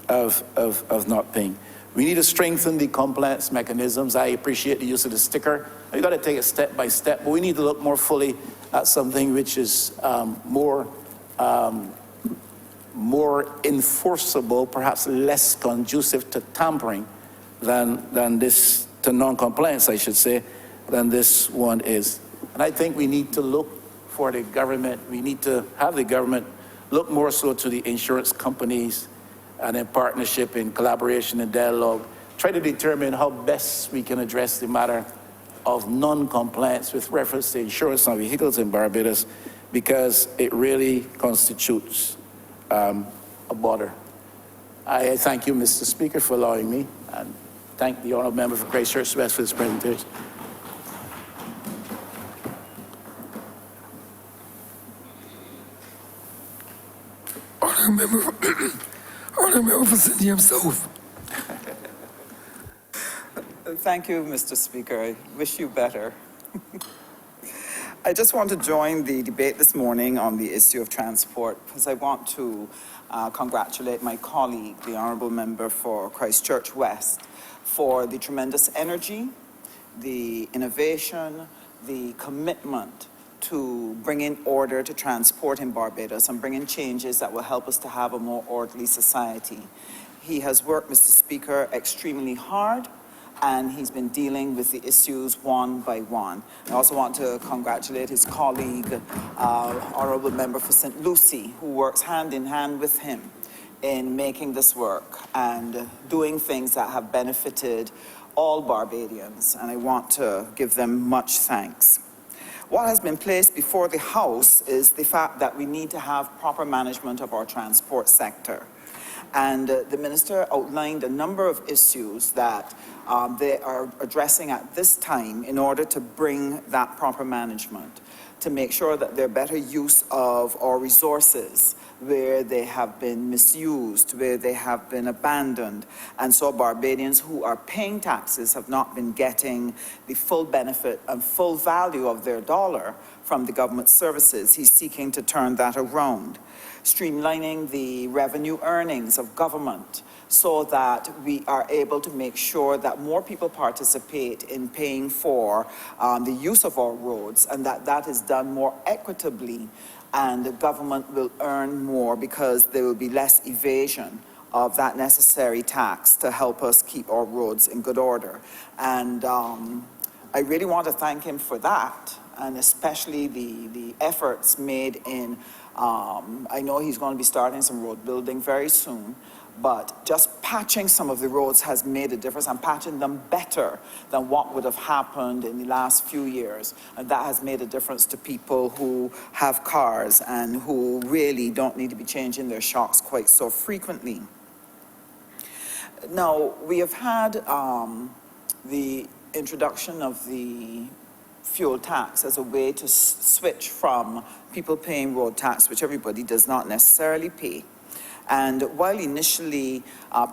of not paying. We need to strengthen the compliance mechanisms. I appreciate the use of the sticker. We've got to take it step by step, but we need to look more fully at something which is more enforceable, perhaps less conducive to tampering than this, to non-compliance, I should say, than this one is. And I think we need to look for the government, we need to have the government look more so to the insurance companies, and in partnership, in collaboration and dialogue, try to determine how best we can address the matter of non-compliance with reference to insurance on vehicles in Barbados, because it really constitutes a border. I thank you, Mr. Speaker, for allowing me, and thank the Honourable Member for Christchurch West for this presentation. Honourable Member for St. James South. Thank you, Mr. Speaker. I wish you better. I just want to join the debate this morning on the issue of transport, because I want to congratulate my colleague, the Honourable Member for Christchurch West, for the tremendous energy, the innovation, the commitment to bring in order to transport in Barbados and bring in changes that will help us to have a more orderly society. He has worked, Mr. Speaker, extremely hard, and he's been dealing with the issues one by one. I also want to congratulate his colleague, Honourable Member for St. Lucie, who works hand in hand with him in making this work and doing things that have benefited all Barbadians, and I want to give them much thanks. What has been placed before the House is the fact that we need to have proper management of our transport sector. And the Minister outlined a number of issues that they are addressing at this time in order to bring that proper management, to make sure that there are better use of our resources where they have been misused, where they have been abandoned. And so Barbadians who are paying taxes have not been getting the full benefit and full value of their dollar from the government services. He's seeking to turn that around, streamlining the revenue earnings of government so that we are able to make sure that more people participate in paying for the use of our roads, and that is done more equitably, and the government will earn more because there will be less evasion of that necessary tax to help us keep our roads in good order. And I really want to thank him for that, and especially the efforts made in, I know he's going to be starting some road building very soon, but just patching some of the roads has made a difference, and patching them better than what would have happened in the last few years. And that has made a difference to people who have cars and who really don't need to be changing their shocks quite so frequently. Now, we have had the introduction of the fuel tax as a way to switch from people paying road tax, which everybody does not necessarily pay. And while initially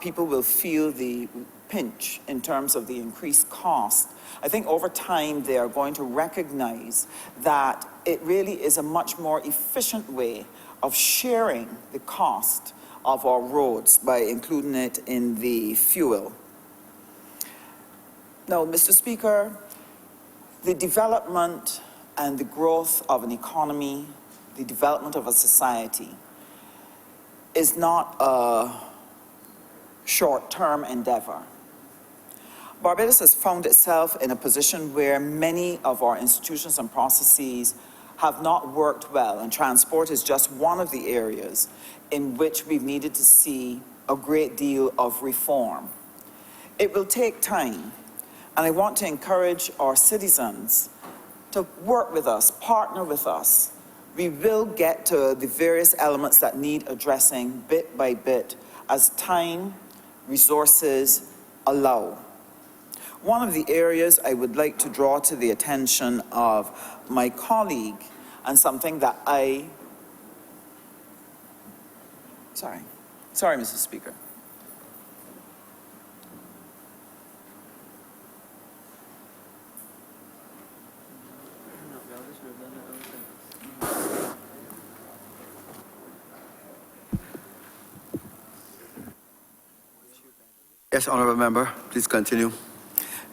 people will feel the pinch in terms of the increased cost, I think over time they are going to recognize that it really is a much more efficient way of sharing the cost of our roads by including it in the fuel. Now, Mr. Speaker, the development and the growth of an economy, the development of a society, is not a short-term endeavor. Barbados has found itself in a position where many of our institutions and processes have not worked well, and transport is just one of the areas in which we've needed to see a great deal of reform. It will take time, and I want to encourage our citizens to work with us, partner with us. We will get to the various elements that need addressing bit by bit as time, resources allow. One of the areas I would like to draw to the attention of my colleague, and something that Sorry, Mr. Speaker. Yes, Honourable Member, please continue.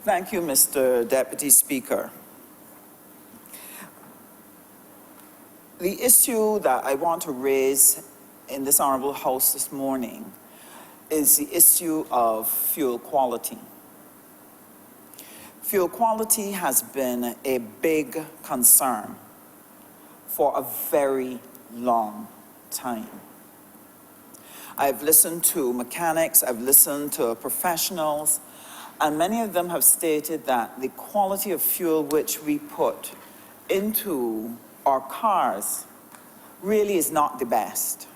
Thank you, Mr. Deputy Speaker. The issue that I want to raise in this Honourable House this morning is the issue of fuel quality. Fuel quality has been a big concern for a very long time. I've listened to mechanics, I've listened to professionals, and many of them have stated that the quality of fuel which we put into our cars really is not the best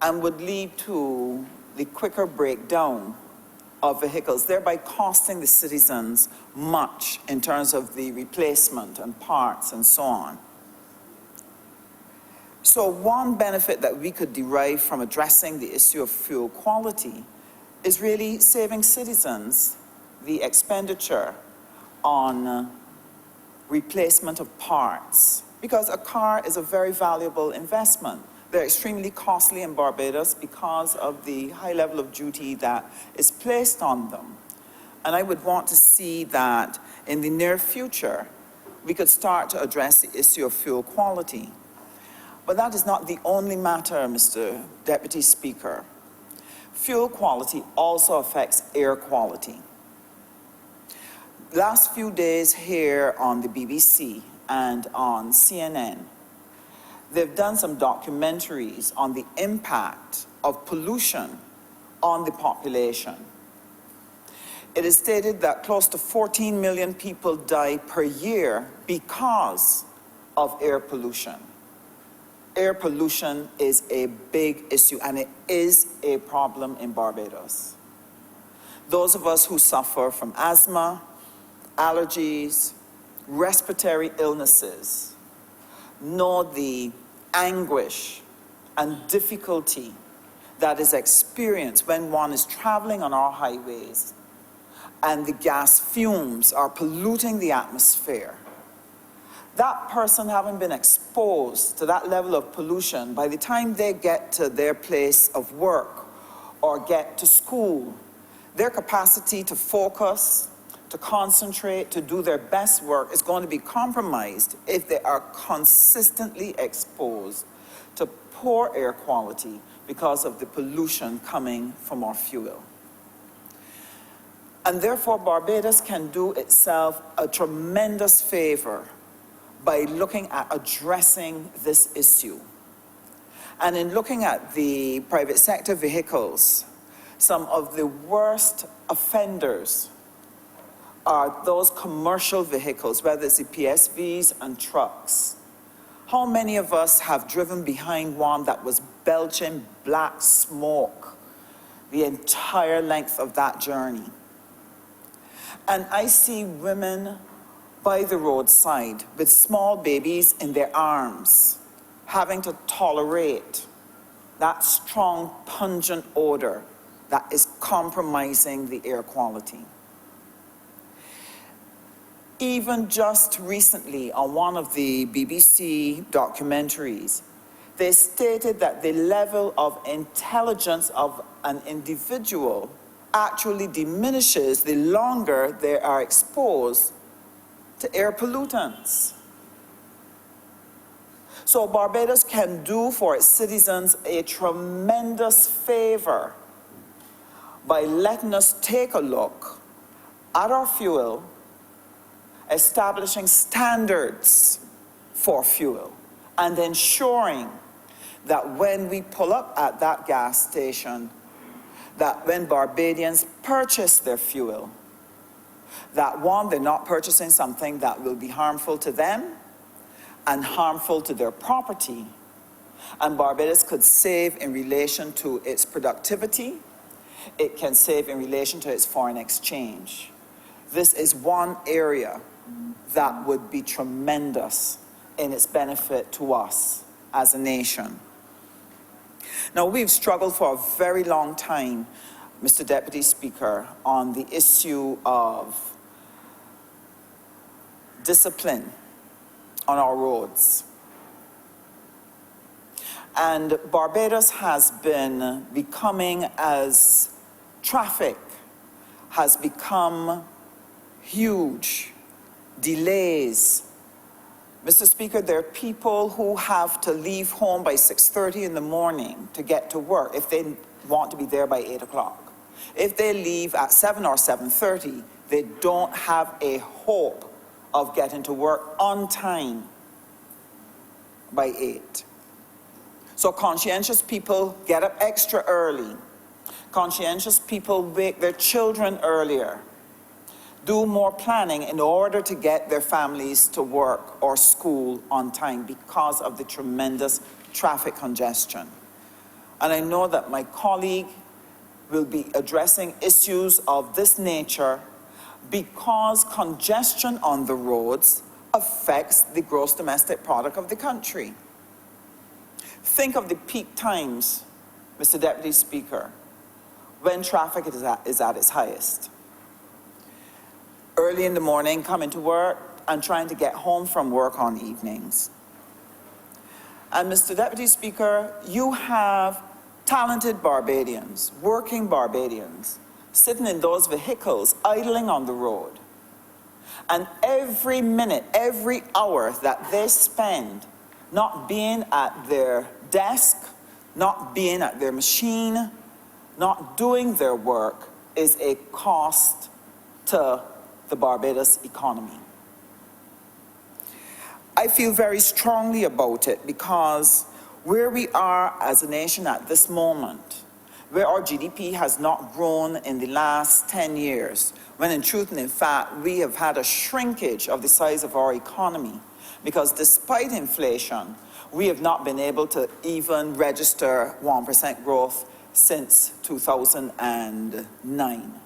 and would lead to the quicker breakdown of vehicles, thereby costing the citizens much in terms of the replacement and parts and so on. So one benefit that we could derive from addressing the issue of fuel quality is really saving citizens the expenditure on replacement of parts, because a car is a very valuable investment. They're extremely costly in Barbados because of the high level of duty that is placed on them. And I would want to see that in the near future, we could start to address the issue of fuel quality. But that is not the only matter, Mr. Deputy Speaker. Fuel quality also affects air quality. Last few days here on the BBC and on CNN, they've done some documentaries on the impact of pollution on the population. It is stated that close to 14 million people die per year because of air pollution. Air pollution is a big issue, and it is a problem in Barbados. Those of us who suffer from asthma, allergies, respiratory illnesses know the anguish and difficulty that is experienced when one is traveling on our highways and the gas fumes are polluting the atmosphere. That person, having been exposed to that level of pollution, by the time they get to their place of work or get to school, their capacity to focus, to concentrate, to do their best work is going to be compromised if they are consistently exposed to poor air quality because of the pollution coming from our fuel. And therefore, Barbados can do itself a tremendous favor by looking at addressing this issue. And in looking at the private sector vehicles, some of the worst offenders are those commercial vehicles, whether it's the PSVs and trucks. How many of us have driven behind one that was belching black smoke the entire length of that journey? And I see women by the roadside with small babies in their arms, having to tolerate that strong, pungent odor that is compromising the air quality. Even just recently on one of the BBC documentaries, they stated that the level of intelligence of an individual actually diminishes the longer they are exposed to air pollutants. So Barbados can do for its citizens a tremendous favor by letting us take a look at our fuel, establishing standards for fuel, and ensuring that when we pull up at that gas station, that when Barbadians purchase their fuel, that one, they're not purchasing something that will be harmful to them and harmful to their property. And Barbados could save in relation to its productivity. It can save in relation to its foreign exchange. This is one area that would be tremendous in its benefit to us as a nation. Now, we've struggled for a very long time, Mr. Deputy Speaker, on the issue of discipline on our roads. And Barbados has been becoming, as traffic has become huge, delays. Mr. Speaker, there are people who have to leave home by 6:30 in the morning to get to work if they want to be there by 8 o'clock. If they leave at 7 or 7:30, they don't have a hope of getting to work on time by 8. So conscientious people get up extra early. Conscientious people wake their children earlier, do more planning in order to get their families to work or school on time because of the tremendous traffic congestion. And I know that my colleague will be addressing issues of this nature because congestion on the roads affects the gross domestic product of the country. Think of the peak times, Mr. Deputy Speaker, when traffic is at its highest. Early in the morning, coming to work and trying to get home from work on evenings. And Mr. Deputy Speaker, you have talented Barbadians, working Barbadians, sitting in those vehicles, idling on the road. And every minute, every hour that they spend not being at their desk, not being at their machine, not doing their work is a cost to the Barbados economy. I feel very strongly about it because where we are as a nation at this moment, where our GDP has not grown in the last 10 years, when in truth and in fact we have had a shrinkage of the size of our economy, because despite inflation, we have not been able to even register 1% growth since 2009.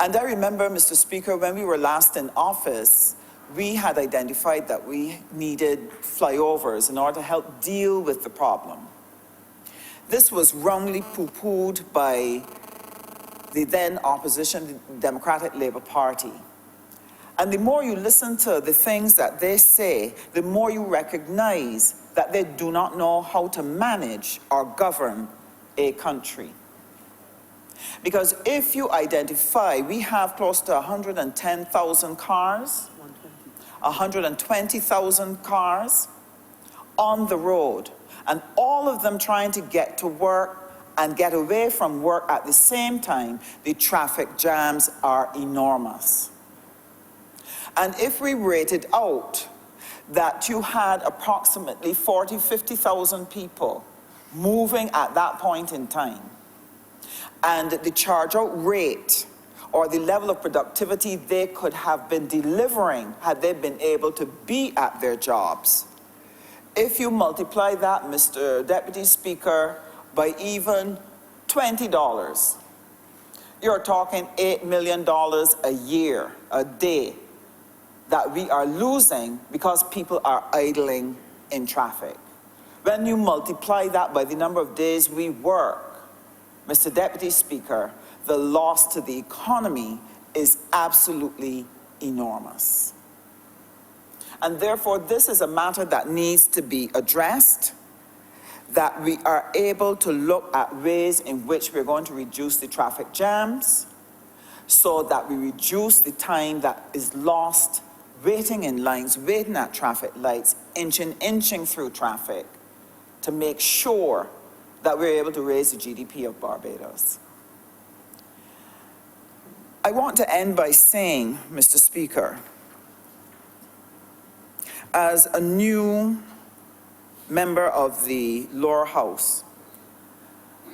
And I remember, Mr. Speaker, when we were last in office, we had identified that we needed flyovers in order to help deal with the problem. This was wrongly poo-pooed by the then opposition, the Democratic Labour Party. And the more you listen to the things that they say, the more you recognize that they do not know how to manage or govern a country. Because if you identify, we have close to 110,000 cars, 120,000 cars on the road, and all of them trying to get to work and get away from work at the same time, the traffic jams are enormous. And if we rated out that you had approximately 50,000 people moving at that point in time, and the charge-out rate or the level of productivity they could have been delivering had they been able to be at their jobs. If you multiply that, Mr. Deputy Speaker, by even $20, you're talking $8 million a year, a day, that we are losing because people are idling in traffic. When you multiply that by the number of days we work, Mr. Deputy Speaker, the loss to the economy is absolutely enormous. And therefore, this is a matter that needs to be addressed, that we are able to look at ways in which we're going to reduce the traffic jams so that we reduce the time that is lost waiting in lines, waiting at traffic lights, inching through traffic to make sure that we're able to raise the GDP of Barbados. I want to end by saying, Mr. Speaker, as a new member of the lower house,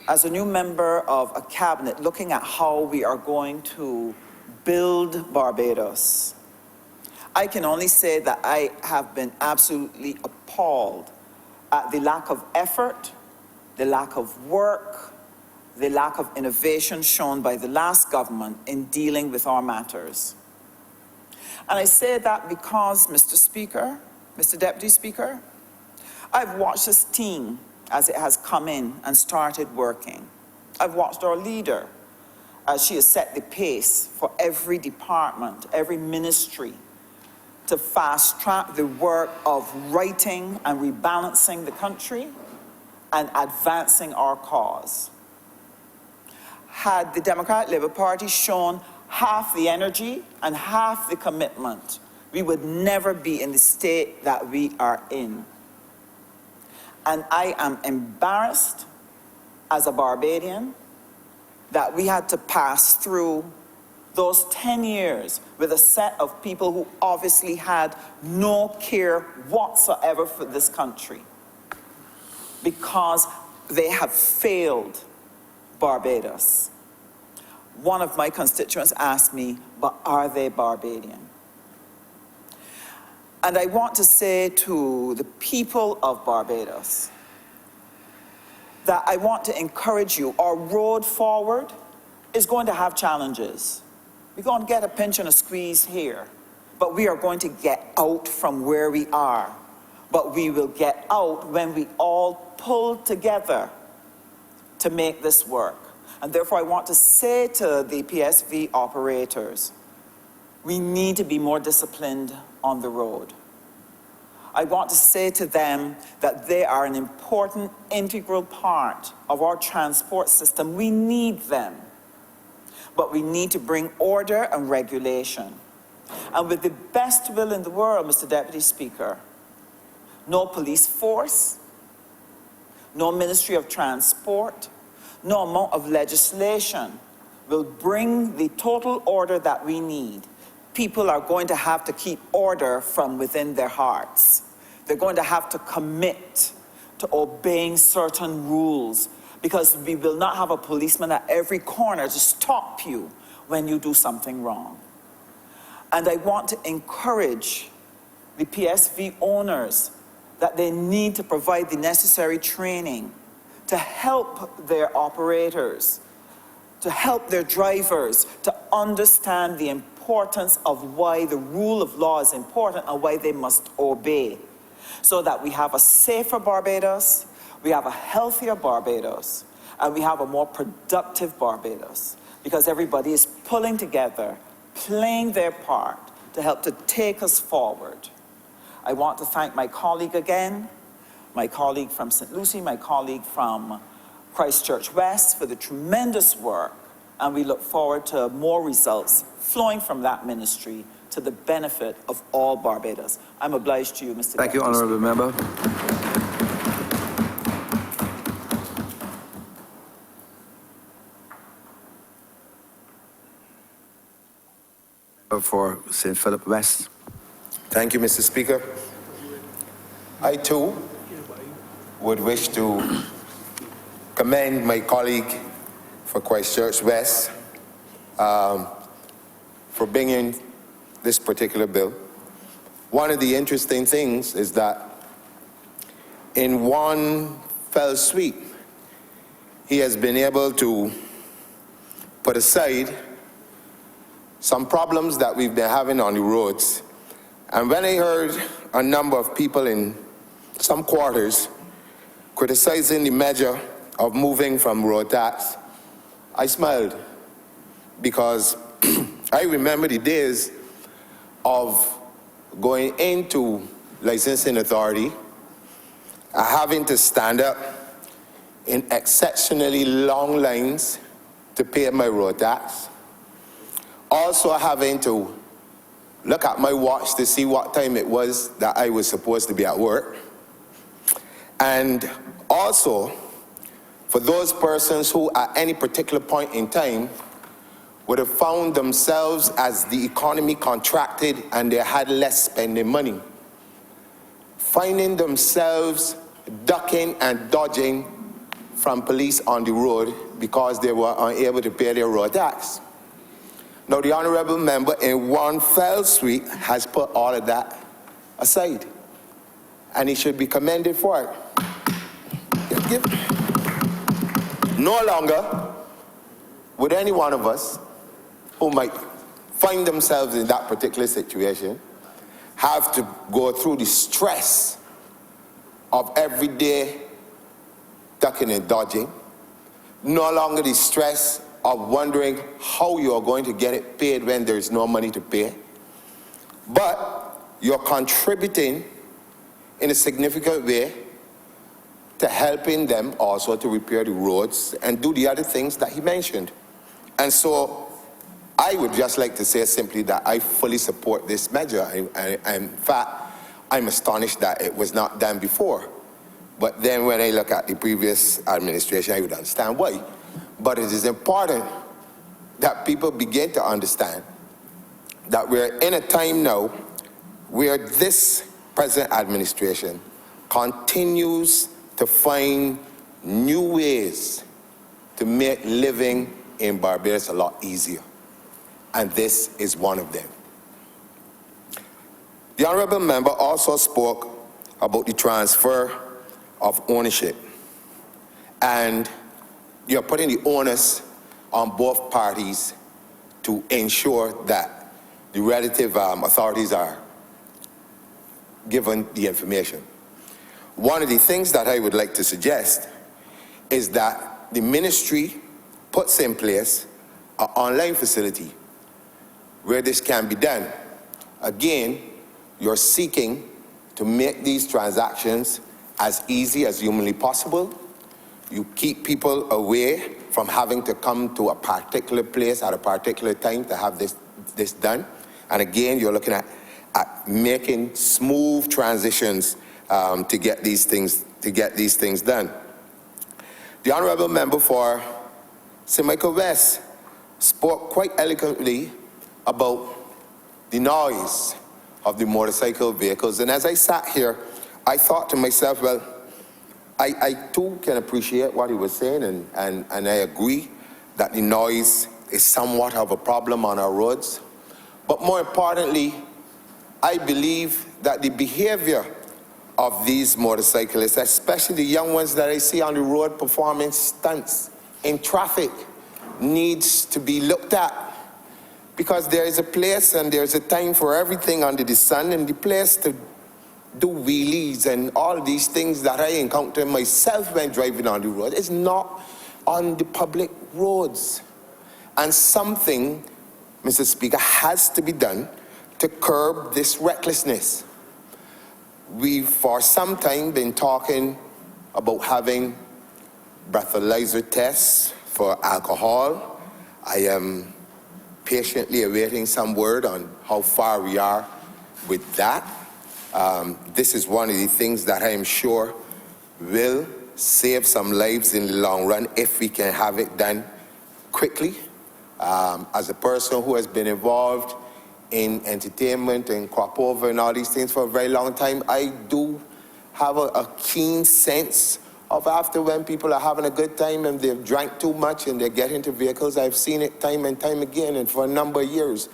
as a new member of a cabinet looking at how we are going to build Barbados, I can only say that I have been absolutely appalled at the lack of effort, the lack of work, the lack of innovation shown by the last government in dealing with our matters. And I say that because, Mr. Speaker, Mr. Deputy Speaker, I've watched this team as it has come in and started working. I've watched our leader as she has set the pace for every department, every ministry, to fast-track the work of righting and rebalancing the country and advancing our cause. Had the Democratic Labour Party shown half the energy and half the commitment, we would never be in the state that we are in. And I am embarrassed as a Barbadian that we had to pass through those 10 years with a set of people who obviously had no care whatsoever for this country, because they have failed Barbados. One of my constituents asked me, but are they Barbadian? And I want to say to the people of Barbados that I want to encourage you. Our road forward is going to have challenges. We're going to get a pinch and a squeeze here, but we are going to get out from where we are. But we will get out when we all pull together to make this work. And therefore, I want to say to the PSV operators, we need to be more disciplined on the road. I want to say to them that they are an important, integral part of our transport system. We need them. But we need to bring order and regulation. And with the best will in the world, Mr. Deputy Speaker, no police force, no Ministry of Transport, no amount of legislation will bring the total order that we need. People are going to have to keep order from within their hearts. They're going to have to commit to obeying certain rules, because we will not have a policeman at every corner to stop you when you do something wrong. And I want to encourage the PSV owners that they need to provide the necessary training to help their operators, to help their drivers to understand the importance of why the rule of law is important and why they must obey, so that we have a safer Barbados, we have a healthier Barbados, and we have a more productive Barbados, because everybody is pulling together, playing their part to help to take us forward. I want to thank my colleague again, my colleague from St. Lucie, my colleague from Christchurch West, for the tremendous work, and we look forward to more results flowing from that ministry to the benefit of all Barbados. I'm obliged to you, Mr. Thank you, Deputy Honourable Member. For St. Philip West. Thank you, Mr. Speaker. I too would wish to commend my colleague for Christchurch West for bringing this particular bill. One of the interesting things is that in one fell sweep, he has been able to put aside some problems that we've been having on the roads. And when I heard a number of people in some quarters criticizing the measure of moving from road tax, I smiled, because I remember the days of going into licensing authority, having to stand up in exceptionally long lines to pay my road tax, also having to look at my watch to see what time it was that I was supposed to be at work, and also for those persons who at any particular point in time would have found themselves as the economy contracted and they had less spending money, finding themselves ducking and dodging from police on the road because they were unable to pay their road tax. Now, the honourable member in one fell swoop has put all of that aside, and he should be commended for it. No longer would any one of us who might find themselves in that particular situation have to go through the stress of everyday ducking and dodging, no longer the stress of wondering how you are going to get it paid when there's no money to pay, but you're contributing in a significant way to helping them also to repair the roads and do the other things that he mentioned. And so I would just like to say simply that I fully support this measure. In fact, I'm astonished that it was not done before. But then when I look at the previous administration, I would understand why. But it is important that people begin to understand that we're in a time now where this present administration continues to find new ways to make living in Barbados a lot easier. And this is one of them. The honourable member also spoke about the transfer of ownership. And you're putting the onus on both parties to ensure that the relative authorities are given the information. One of the things that I would like to suggest is that the ministry puts in place an online facility where this can be done. Again, you're seeking to make these transactions as easy as humanly possible. You keep people away from having to come to a particular place at a particular time to have this done. And again, you're looking at making smooth transitions to get these things done. The honourable member for St. Michael West spoke quite eloquently about the noise of the motorcycle vehicles. And as I sat here, I thought to myself, well, I too can appreciate what he was saying, and I agree that the noise is somewhat of a problem on our roads. But more importantly, I believe that the behavior of these motorcyclists, especially the young ones that I see on the road performing stunts in traffic, needs to be looked at. Because there is a place and there's a time for everything under the sun, and the place to do wheelies and all these things that I encounter myself when driving on the road is not on the public roads. And something, Mr. Speaker, has to be done to curb this recklessness. We've for some time been talking about having breathalyzer tests for alcohol. I am patiently awaiting some word on how far we are with that. This is one of the things that I am sure will save some lives in the long run if we can have it done quickly. As a person who has been involved in entertainment and crop over and all these things for a very long time, I do have a keen sense of after when people are having a good time and they've drank too much and they get into vehicles. I've seen it time and time again, and for a number of years,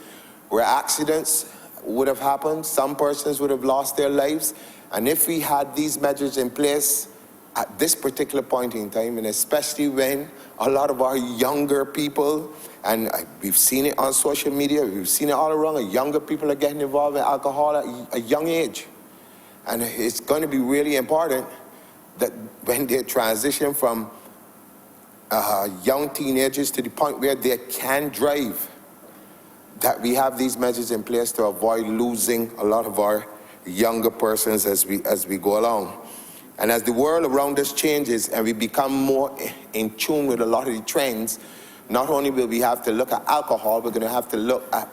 where accidents would have happened, some persons would have lost their lives. And if we had these measures in place at this particular point in time, and especially when a lot of our younger people, and we've seen it on social media, we've seen it all around, younger people are getting involved in alcohol at a young age. And it's going to be really important that when they transition from young teenagers to the point where they can drive, that we have these measures in place to avoid losing a lot of our younger persons as we go along. And as the world around us changes and we become more in tune with a lot of the trends, not only will we have to look at alcohol, we're going to have to look at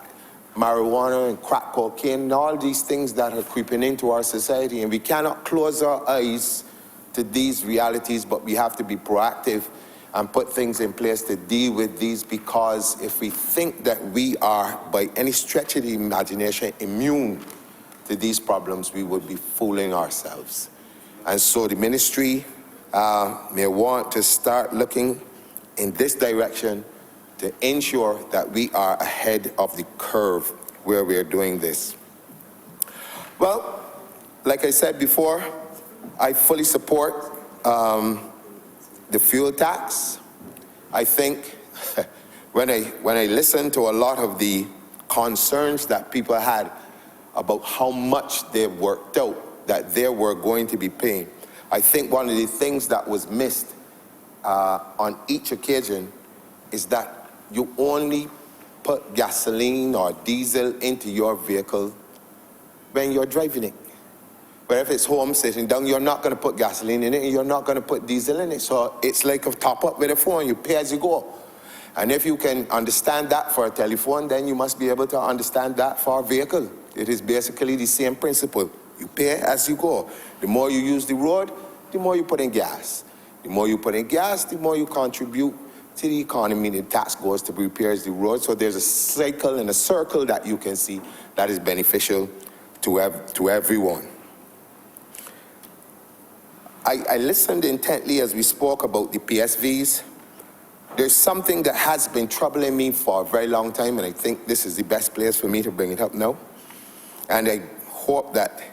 marijuana and crack cocaine and all these things that are creeping into our society. And we cannot close our eyes to these realities, but we have to be proactive and put things in place to deal with these, because if we think that we are, by any stretch of the imagination, immune to these problems, we would be fooling ourselves. And so the ministry may want to start looking in this direction to ensure that we are ahead of the curve where we are doing this. Well, like I said before, I fully support the fuel tax. I think when I listened to a lot of the concerns that people had about how much they worked out that they were going to be paying, I think one of the things that was missed on each occasion is that you only put gasoline or diesel into your vehicle when you're driving it. But if it's home sitting down, you're not going to put gasoline in it, and you're not going to put diesel in it. So it's like a top up with a phone. You pay as you go. And if you can understand that for a telephone, then you must be able to understand that for a vehicle. It is basically the same principle. You pay as you go. The more you use the road, the more you put in gas. The more you put in gas, the more you contribute to the economy. The tax goes to repairs the road. So there's a cycle and a circle that you can see that is beneficial to everyone. I listened intently as we spoke about the PSVs. There's something that has been troubling me for a very long time, and I think this is the best place for me to bring it up now. And I hope that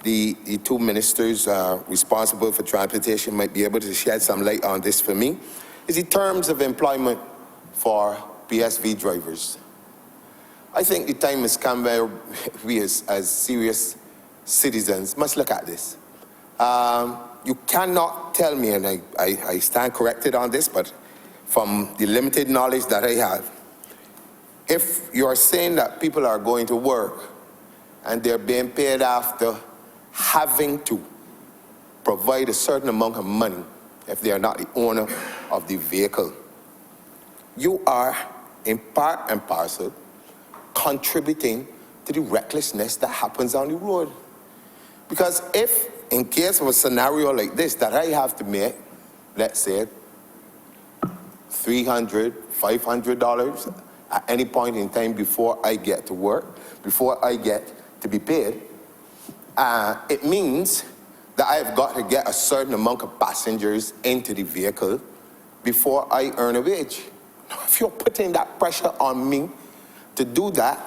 the two ministers responsible for transportation might be able to shed some light on this for me, is the terms of employment for PSV drivers. I think the time has come where we as serious citizens must look at this. You cannot tell me, and I stand corrected on this, but from the limited knowledge that I have, if you're saying that people are going to work and they're being paid after having to provide a certain amount of money if they are not the owner of the vehicle, you are in part and parcel contributing to the recklessness that happens on the road. Because if, in case of a scenario like this, that I have to make, let's say, $300, $500 at any point in time before I get to work, before I get to be paid, it means that I've got to get a certain amount of passengers into the vehicle before I earn a wage. Now, if you're putting that pressure on me to do that,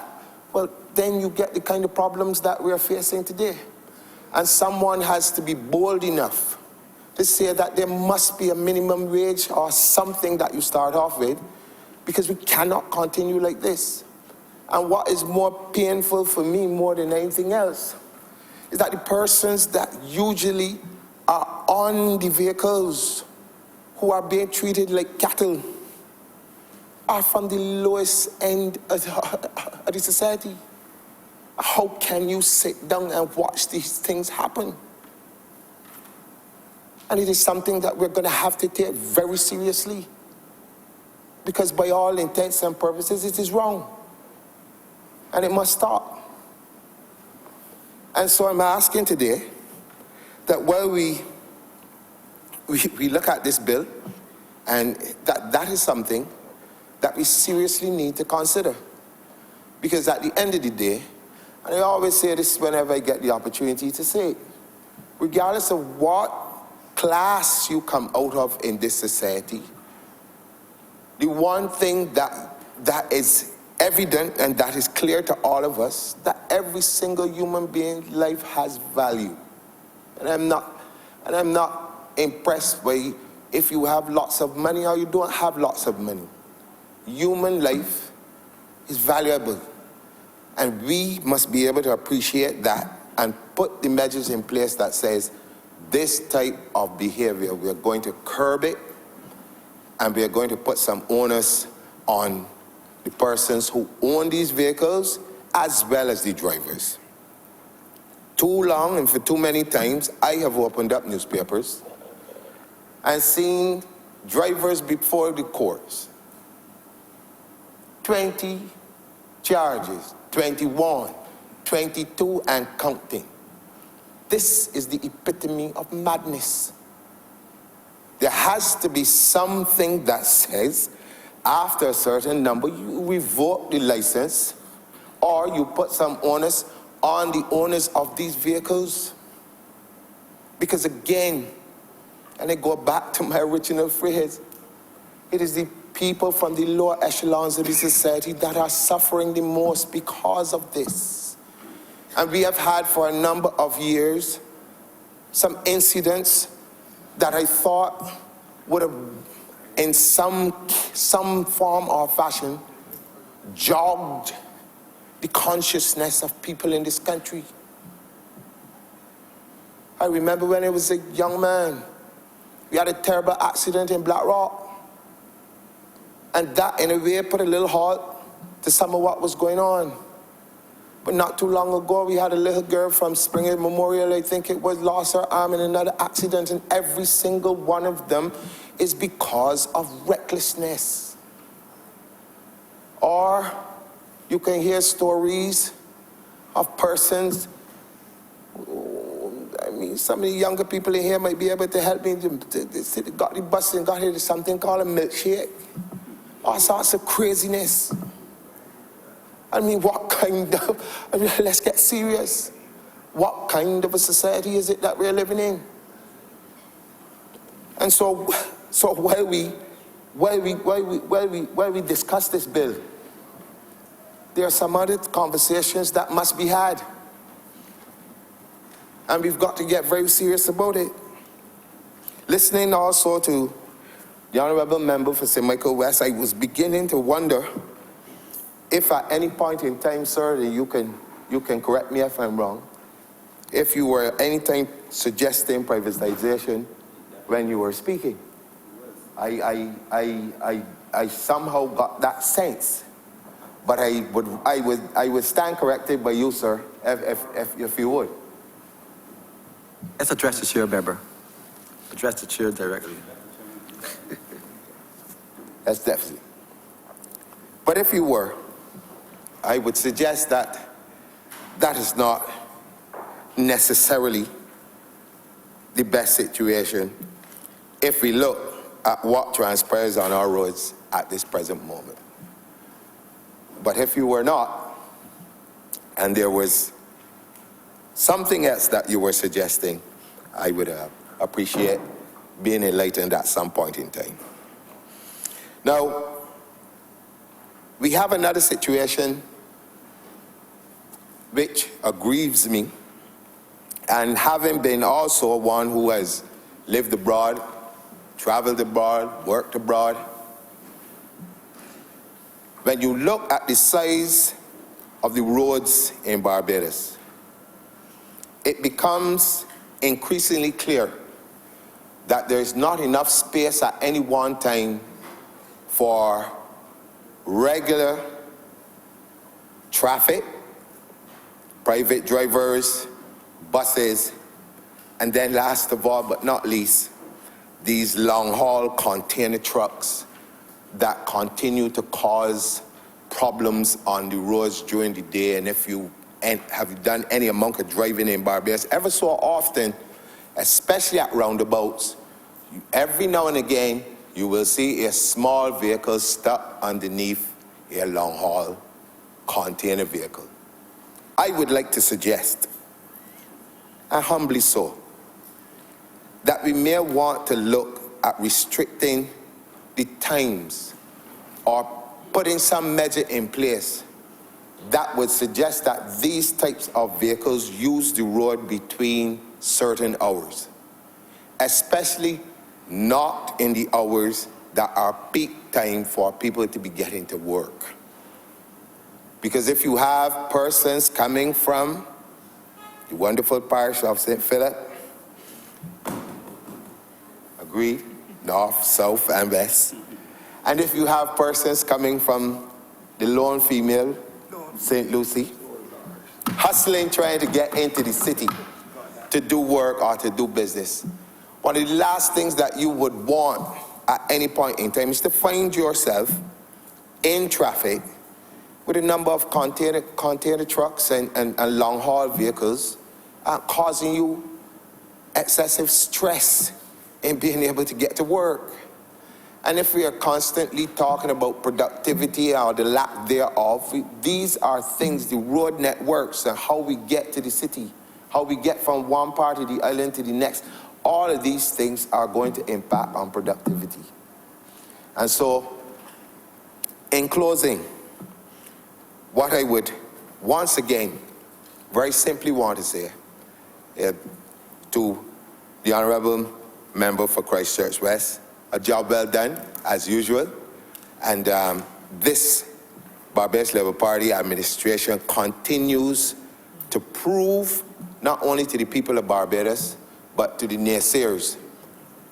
well, then you get the kind of problems that we're facing today. And someone has to be bold enough to say that there must be a minimum wage or something that you start off with, because we cannot continue like this. And what is more painful for me more than anything else is that the persons that usually are on the vehicles who are being treated like cattle are from the lowest end of the society. How can you sit down and watch these things happen? And it is something that we're going to have to take very seriously, because by all intents and purposes, it is wrong. And it must stop. And so I'm asking today that while we look at this bill, and that is something that we seriously need to consider. Because at the end of the day, and I always say this whenever I get the opportunity to say it, regardless of what class you come out of in this society, the one thing that is evident and that is clear to all of us, that every single human being's life has value. And I'm not impressed by if you have lots of money or you don't have lots of money. Human life is valuable. And we must be able to appreciate that and put the measures in place that says this type of behavior, we are going to curb it, and we are going to put some onus on the persons who own these vehicles as well as the drivers. Too long and for too many times, I have opened up newspapers and seen drivers before the courts. 20 charges, 21, 22 and counting. This is the epitome of madness. There has to be something that says after a certain number, you revoke the license or you put some onus on the owners of these vehicles. Because again, and I go back to my original phrase, it is the people from the lower echelons of the society that are suffering the most because of this. And we have had for a number of years some incidents that I thought would have, in some form or fashion, jogged the consciousness of people in this country. I remember when I was a young man, we had a terrible accident in Black Rock. And that, in a way, put a little halt to some of what was going on. But not too long ago, we had a little girl from Spring Hill Memorial, I think it was, lost her arm in another accident, and every single one of them is because of recklessness. Or you can hear stories of persons, I mean, some of the younger people in here might be able to help me. They got the bus and got here to something called a milkshake. All sorts of craziness. I mean, what kind of, I mean, let's get serious. What kind of a society is it that we're living in? And so while we discuss this bill, there are some other conversations that must be had. And we've got to get very serious about it. Listening also to the Honourable Member for St. Michael West, I was beginning to wonder if at any point in time, sir, you can correct me if I'm wrong, if you were anytime suggesting privatization when you were speaking. I somehow got that sense, but I would stand corrected by you, sir, if you would. Let's address the chair, member. Address the chair directly. That's definitely. But if you were, I would suggest that that is not necessarily the best situation if we look at what transpires on our roads at this present moment. But if you were not, and there was something else that you were suggesting, I would appreciate being enlightened at some point in time. Now, we have another situation which aggrieves me, and having been also one who has lived abroad, traveled abroad, worked abroad, when you look at the size of the roads in Barbados, it becomes increasingly clear that there is not enough space at any one time for regular traffic, private drivers, buses, and then last of all but not least, these long-haul container trucks that continue to cause problems on the roads during the day. And if you have done any amount of driving in Barbados, ever so often, especially at roundabouts, every now and again, you will see a small vehicle stuck underneath a long-haul container vehicle. I would like to suggest, and humbly so, that we may want to look at restricting the times or putting some measure in place that would suggest that these types of vehicles use the road between certain hours, especially not in the hours that are peak time for people to be getting to work. Because if you have persons coming from the wonderful parish of St. Philip, agreed, north, south, and west, and if you have persons coming from the lone female, St. Lucie, hustling, trying to get into the city to do work or to do business, one of the last things that you would want at any point in time is to find yourself in traffic with a number of container trucks and long-haul vehicles causing you excessive stress in being able to get to work. And if we are constantly talking about productivity or the lack thereof, these are things, the road networks and how we get to the city, how we get from one part of the island to the next. All of these things are going to impact on productivity. And so, in closing, what I would once again very simply want to say to the Honourable Member for Christchurch West, a job well done, as usual. And this Barbados Labour Party administration continues to prove, not only to the people of Barbados, but to the naysayers,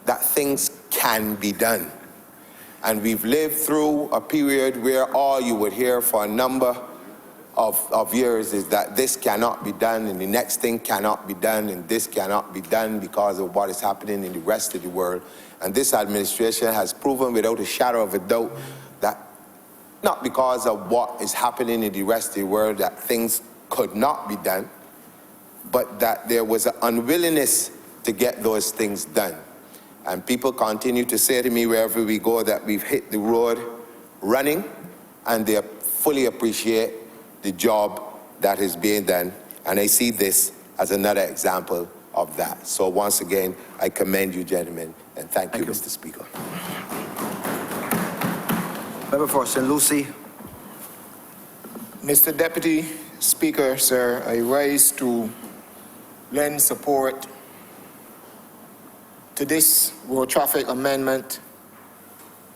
that things can be done. And we've lived through a period where all you would hear for a number of years is that this cannot be done, and the next thing cannot be done, and this cannot be done because of what is happening in the rest of the world. And this administration has proven without a shadow of a doubt that not because of what is happening in the rest of the world that things could not be done, but that there was an unwillingness to get those things done. And people continue to say to me wherever we go that we've hit the road running, and they fully appreciate the job that is being done. And I see this as another example of that. So once again, I commend you, gentlemen, and thank you, Mr. Speaker. Member for St. Lucie. Mr. Deputy Speaker, sir, I rise to lend support to this Road Traffic Amendment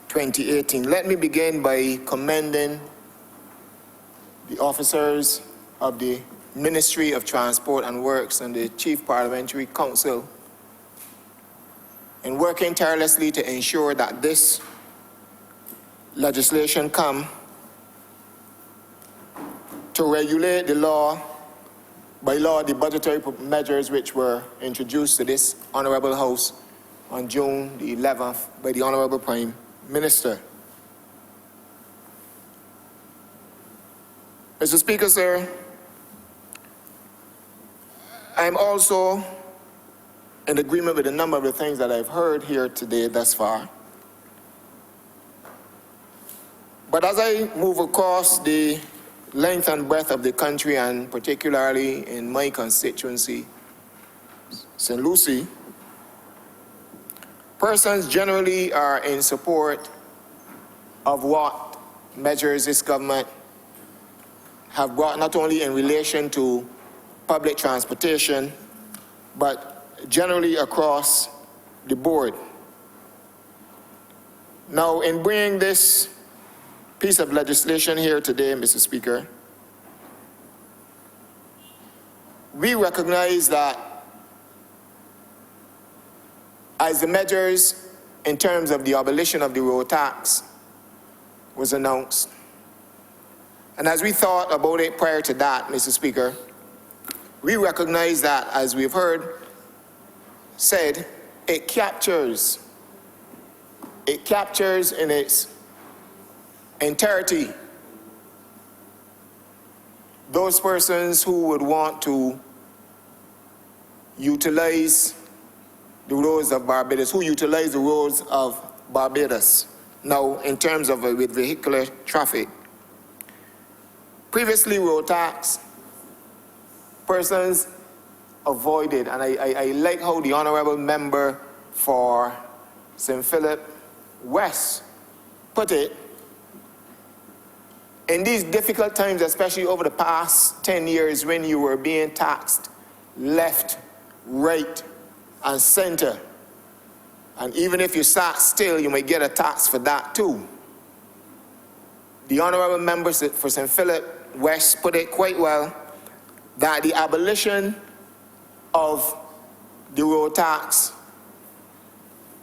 2018. Let me begin by commending the officers of the Ministry of Transport and Works and the Chief Parliamentary Council in working tirelessly to ensure that this legislation come to regulate the law, by law, the budgetary measures which were introduced to this Honourable House on June the 11th by the Honourable Prime Minister. Mr. Speaker, sir, I'm also in agreement with a number of the things that I've heard here today thus far. But as I move across the length and breadth of the country, and particularly in my constituency, St. Lucie, persons generally are in support of what measures this government have brought, not only in relation to public transportation, but generally across the board. Now, in bringing this piece of legislation here today, Mr. Speaker, we recognize that as the measures in terms of the abolition of the road tax was announced, and as we thought about it prior to that, Mr. Speaker, we recognize that, as we've heard said, it captures in its entirety those persons who would want to utilize the roads of Barbados, who utilize the roads of Barbados. Now, in terms of with vehicular traffic, previously road tax, persons avoided, and I like how the Honourable Member for St. Philip West put it. In these difficult times, especially over the past 10 years when you were being taxed left, right, and center, and even if you sat still, you may get a tax for that too. The Honourable Member for St. Philip West put it quite well, that the abolition of the road tax,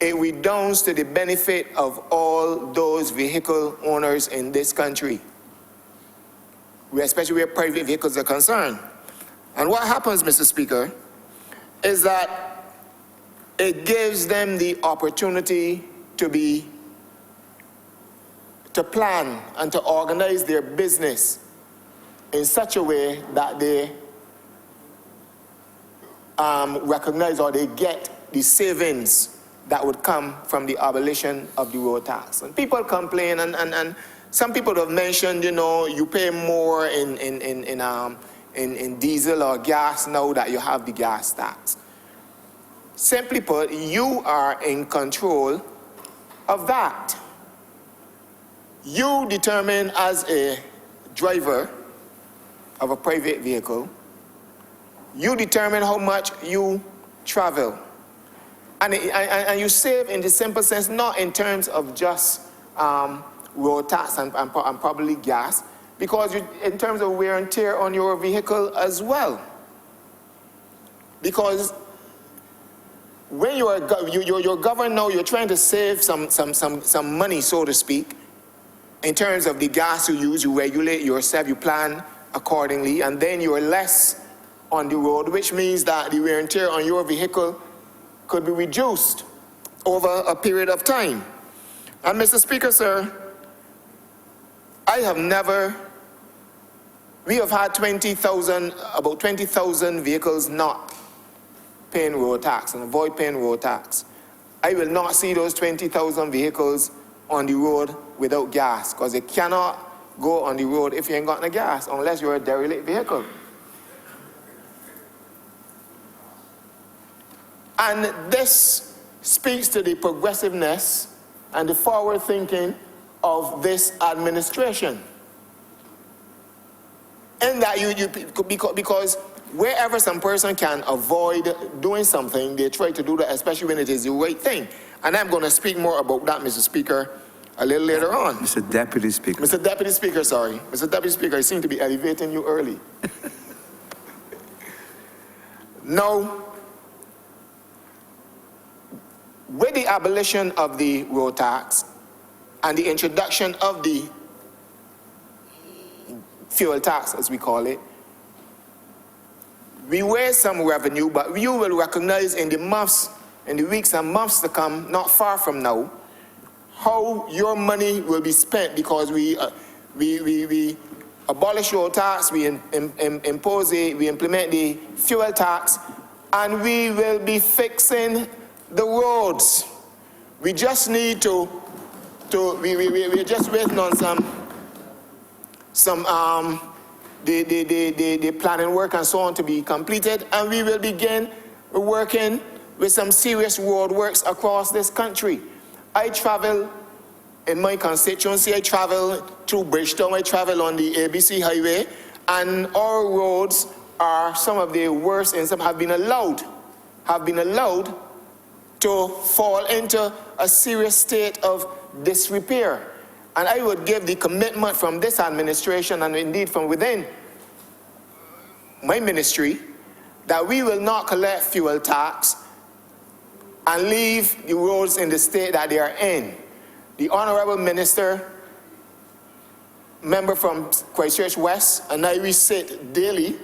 it redounds to the benefit of all those vehicle owners in this country, especially where private vehicles are concerned. And what happens, Mr. Speaker, is that it gives them the opportunity to plan and to organize their business in such a way that they recognize, or they get the savings that would come from the abolition of the road tax. And people complain, and some people have mentioned, you know, you pay more in diesel or gas now that you have the gas tax. Simply put, you are in control of that. You determine as a driver of a private vehicle, you determine how much you travel. And you save in the simple sense, not in terms of just road tax and probably gas, because in terms of wear and tear on your vehicle as well. Because when you're governed now, you're trying to save some money, so to speak, in terms of the gas you use. You regulate yourself, you plan accordingly, and then you're less on the road, which means that the wear and tear on your vehicle could be reduced over a period of time. And Mr. Speaker, sir, we have had about 20,000 vehicles not paying road tax and avoid paying road tax. I will not see those 20,000 vehicles on the road without gas, because they cannot go on the road if you ain't got no gas, unless you're a derelict vehicle. And this speaks to the progressiveness and the forward thinking of this administration. And that because wherever some person can avoid doing something, they try to do that, especially when it is the right thing. And I'm going to speak more about that, Mr. Speaker, a little later on. Mr. Deputy Speaker. Mr. Deputy Speaker, sorry. Mr. Deputy Speaker, I seem to be elevating you early. Now, with the abolition of the road tax and the introduction of the fuel tax, as we call it, we raise some revenue, but you will recognize in the weeks and months to come, not far from now, how your money will be spent, because we abolish road tax, we implement the fuel tax, and we will be fixing the roads. We just need we're just waiting on the planning work and so on to be completed, and we will begin working with some serious road works across this country. I travel in my constituency, I travel through Bridgetown, I travel on the ABC highway, and our roads are some of the worst, and some have been allowed to fall into a serious state of disrepair. And I would give the commitment from this administration, and indeed from within my ministry, that we will not collect fuel tax and leave the roads in the state that they are in. The Honourable Minister, member from Christchurch West, and I, we sit daily,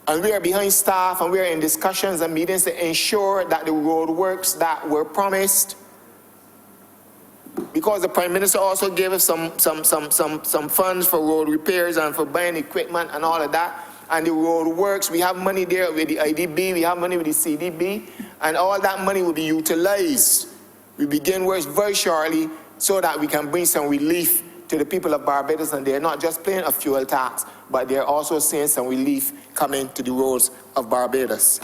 and we are behind staff, and we are in discussions and meetings to ensure that the road works that were promised. Because the Prime Minister also gave us some funds for road repairs and for buying equipment and all of that. And the road works. We have money there with the IDB, we have money with the CDB, and all that money will be utilized. We begin work very shortly so that we can bring some relief to the people of Barbados, and they're not just paying a fuel tax, but they're also seeing some relief coming to the roads of Barbados.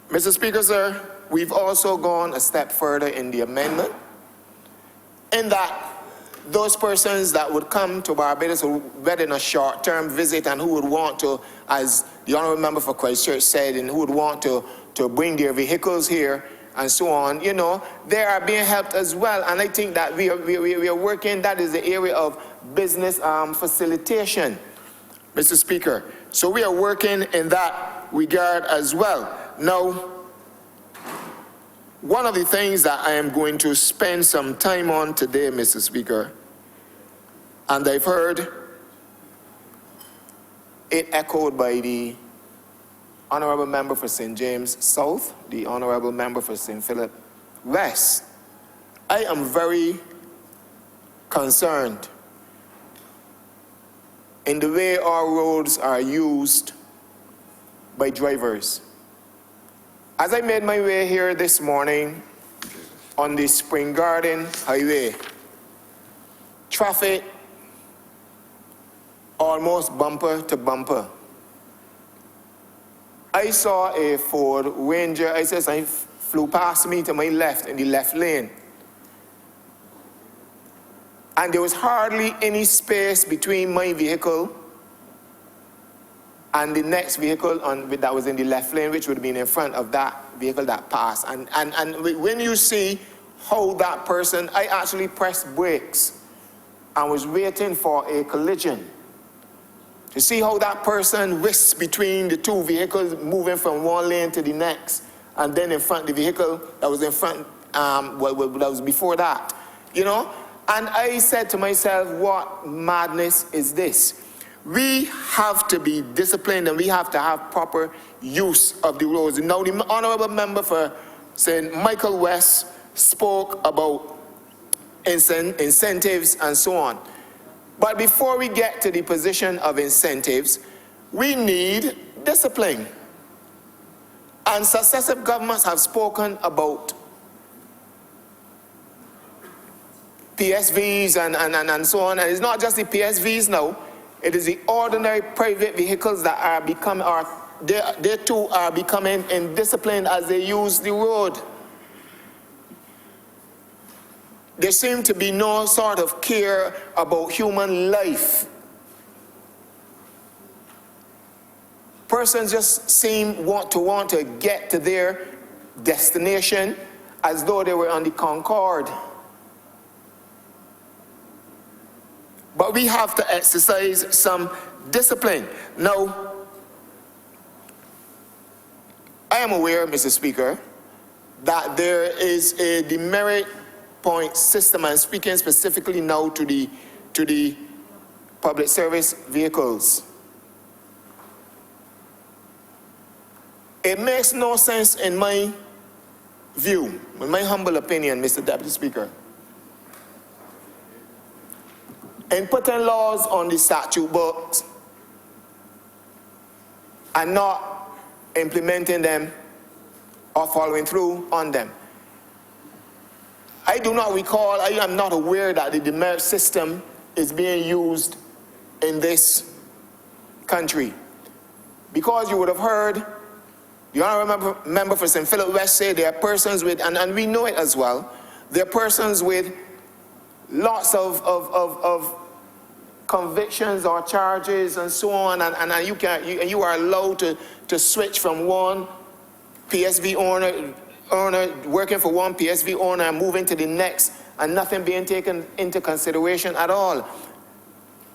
Mr. Speaker, sir, we've also gone a step further in the amendment, in that those persons that would come to Barbados, whether in a short-term visit, and who would want to, as the Honourable Member for Christchurch said, and who would want to bring their vehicles here and so on, you know, they are being helped as well. And I think that we are working, that is the area of business facilitation, Mr. Speaker. So we are working in that regard as well. Now, one of the things that I am going to spend some time on today, Mr. Speaker, and I've heard it echoed by the Honourable Member for St. James South, the Honourable Member for St. Philip West. I am very concerned in the way our roads are used by drivers. As I made my way here this morning on the Spring Garden Highway, traffic almost bumper to bumper. I saw a Ford Ranger, I said, I flew past me to my left in the left lane. And there was hardly any space between my vehicle and the next vehicle that was in the left lane, which would have been in front of that vehicle that passed. And when you see how that person, I actually pressed brakes and was waiting for a collision. To see how that person whisks between the two vehicles, moving from one lane to the next, and then in front of the vehicle that was in front, that was before that, you know? And I said to myself, what madness is this? We have to be disciplined and we have to have proper use of the roads. Now, the Honourable Member for St. Michael West spoke about incentives and so on. But before we get to the position of incentives, we need discipline. And successive governments have spoken about PSVs and so on. And it's not just the PSVs now. It is the ordinary private vehicles that are becoming, they too are becoming indisciplined as they use the road. There seems to be no sort of care about human life. Persons just seem want to get to their destination as though they were on the Concorde. But we have to exercise some discipline. Now, I am aware, Mr. Speaker, that there is a demerit point system, and speaking specifically now to the public service vehicles. It makes no sense in my view, in my humble opinion, Mr. Deputy Speaker, in putting laws on the statute books and not implementing them or following through on them. I do not recall, I am not aware that the demerit system is being used in this country. Because you would have heard the Honourable Member for St. Philip West say there are persons with, and we know it as well, there are persons with lots of convictions or charges and so on, and you are allowed to switch from one PSV owner working for one PSV owner and moving to the next, and nothing being taken into consideration at all.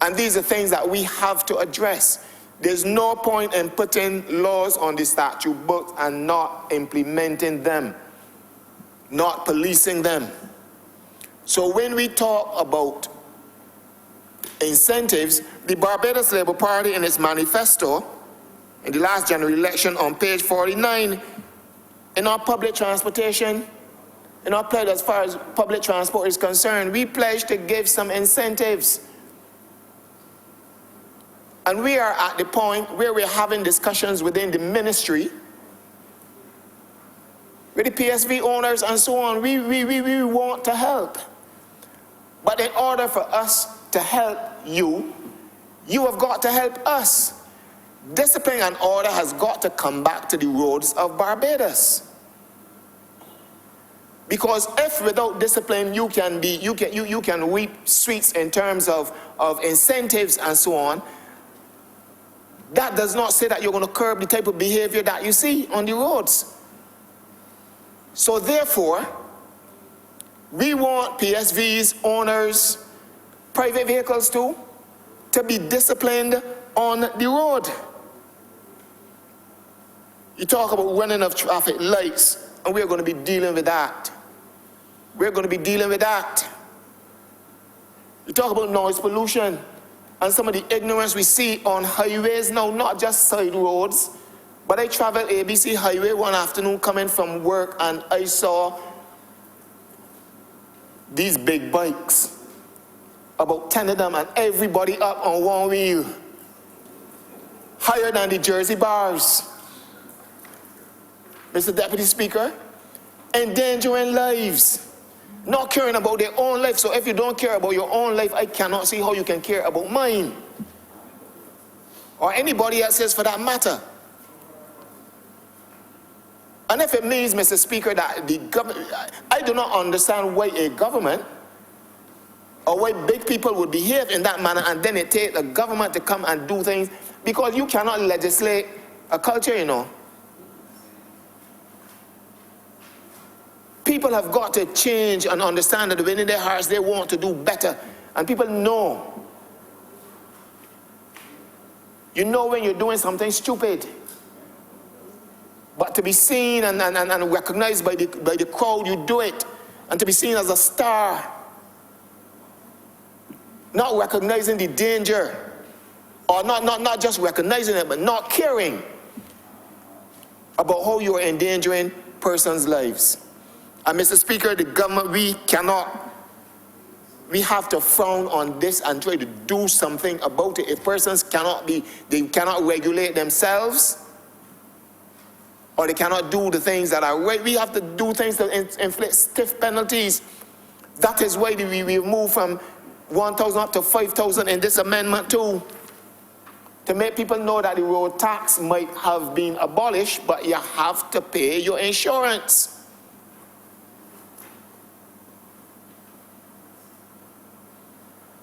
And these are things that we have to address. There's no point in putting laws on the statute books and not implementing them, not policing them. So when we talk about incentives, the Barbados Labour Party in its manifesto in the last general election on page 49, in our public transportation, in our pledge as far as public transport is concerned, we pledge to give some incentives. And we are at the point where we're having discussions within the ministry with the PSV owners and so on. We want to help. But in order for us to help you, you have got to help us. Discipline and order has got to come back to the roads of Barbados. Because if without discipline you can reap sweets in terms of incentives and so on, that does not say that you're going to curb the type of behavior that you see on the roads. So therefore, we want PSVs, owners, private vehicles too, to be disciplined on the road. You talk about running of traffic lights, and we're going to be dealing with that. We're going to be dealing with that. You talk about noise pollution and some of the ignorance we see on highways now, not just side roads, but I traveled ABC Highway one afternoon coming from work, and I saw these big bikes, about 10 of them, and everybody up on one wheel, higher than the Jersey bars. Mr. Deputy Speaker, endangering lives, not caring about their own life. So if you don't care about your own life, I cannot see how you can care about mine, or anybody else's for that matter. And if it means, Mr. Speaker, that the government, I do not understand why a government or why big people would behave in that manner, and then it take the government to come and do things, because you cannot legislate a culture, you know. People have got to change and understand that within their hearts they want to do better, and people know. You know when you're doing something stupid, but to be seen and recognized by the crowd, you do it, and to be seen as a star, not recognizing the danger, or not just recognizing it, but not caring about how you are endangering persons' lives. And Mr. Speaker, the government, we have to frown on this and try to do something about it. If persons cannot regulate themselves, or they cannot do the things that are right, we have to do things to inflict stiff penalties. That is why we move from 1,000 up to 5,000 in this amendment too, to make people know that the road tax might have been abolished, but you have to pay your insurance.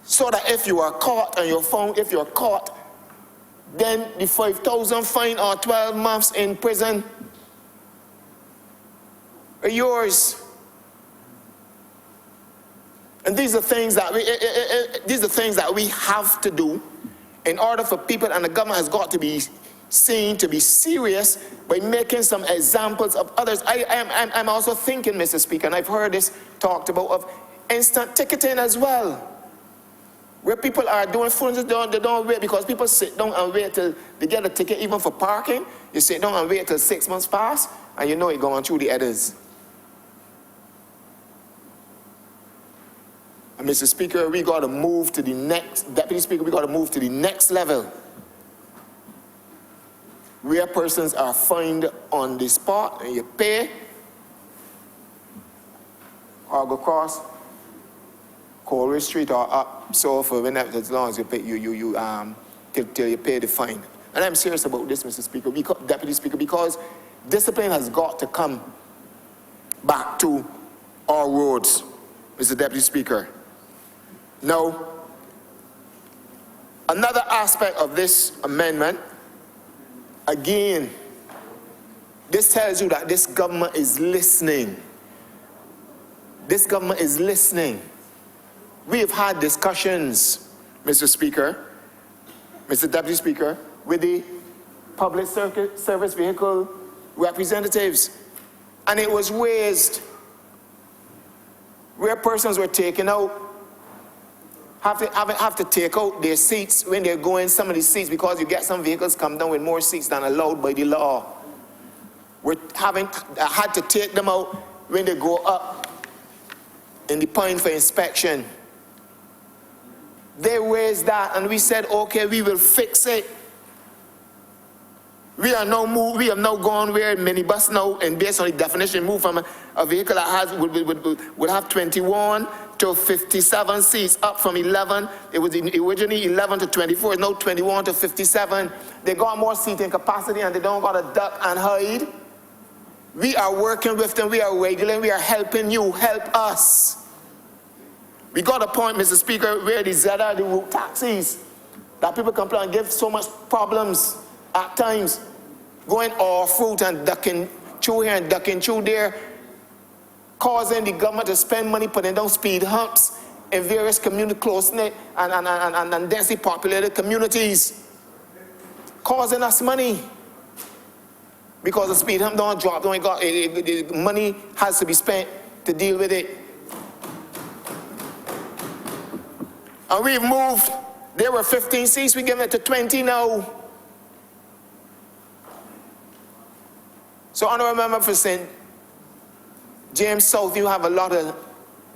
So that if you are caught and you're found, if you're caught, then the 5,000 fine or 12 months in prison are yours. And these are things that we have to do in order for people, and the government has got to be seen to be serious by making some examples of others. I'm also thinking, Mr. Speaker, and I've heard this talked about, of instant ticketing as well, where people are doing foolishness. They don't wait, because people sit down and wait till they get a ticket, even for parking. You sit down and wait till 6 months pass, and you know it going through the headers. And Mr. Speaker, we got to move to the next, Deputy Speaker, we got to move to the next level, where persons are fined on the spot and you pay, or go across Colway Street or up, so for whenever, as long as you pay, till you pay the fine. And I'm serious about this, Mr. Speaker, Deputy Speaker, because discipline has got to come back to our roads, Mr. Deputy Speaker. Now, another aspect of this amendment, again, this tells you that this government is listening. This government is listening. We have had discussions, Mr. Speaker, Mr. Deputy Speaker, with the public service vehicle representatives, and it was raised where persons were taken out, have to take out their seats when they're going, some of the seats, because you get some vehicles come down with more seats than allowed by the law. Had to take them out when they go up in the point for inspection. They raised that, and we said, okay, we will fix it. We have now gone where minibus now, and based on the definition, move from a vehicle that would have 21 to 57 seats, up from 11. It was originally 11 to 24, now 21 to 57. They got more seating capacity, and they don't got to duck and hide. We are working with them, we are regulating, we are helping you, help us. We got a point, Mr. Speaker, where the ZR, the route taxis, that people complain and give so much problems at times, going off route and ducking through here and ducking through there, causing the government to spend money putting down speed humps in various community close-knit and densely populated communities, causing us money. Because the speed hump don't drop, the money has to be spent to deal with it. And we've moved, there were 15 seats, we give it to 20 now. So Honourable Member for St. James South, you have a lot of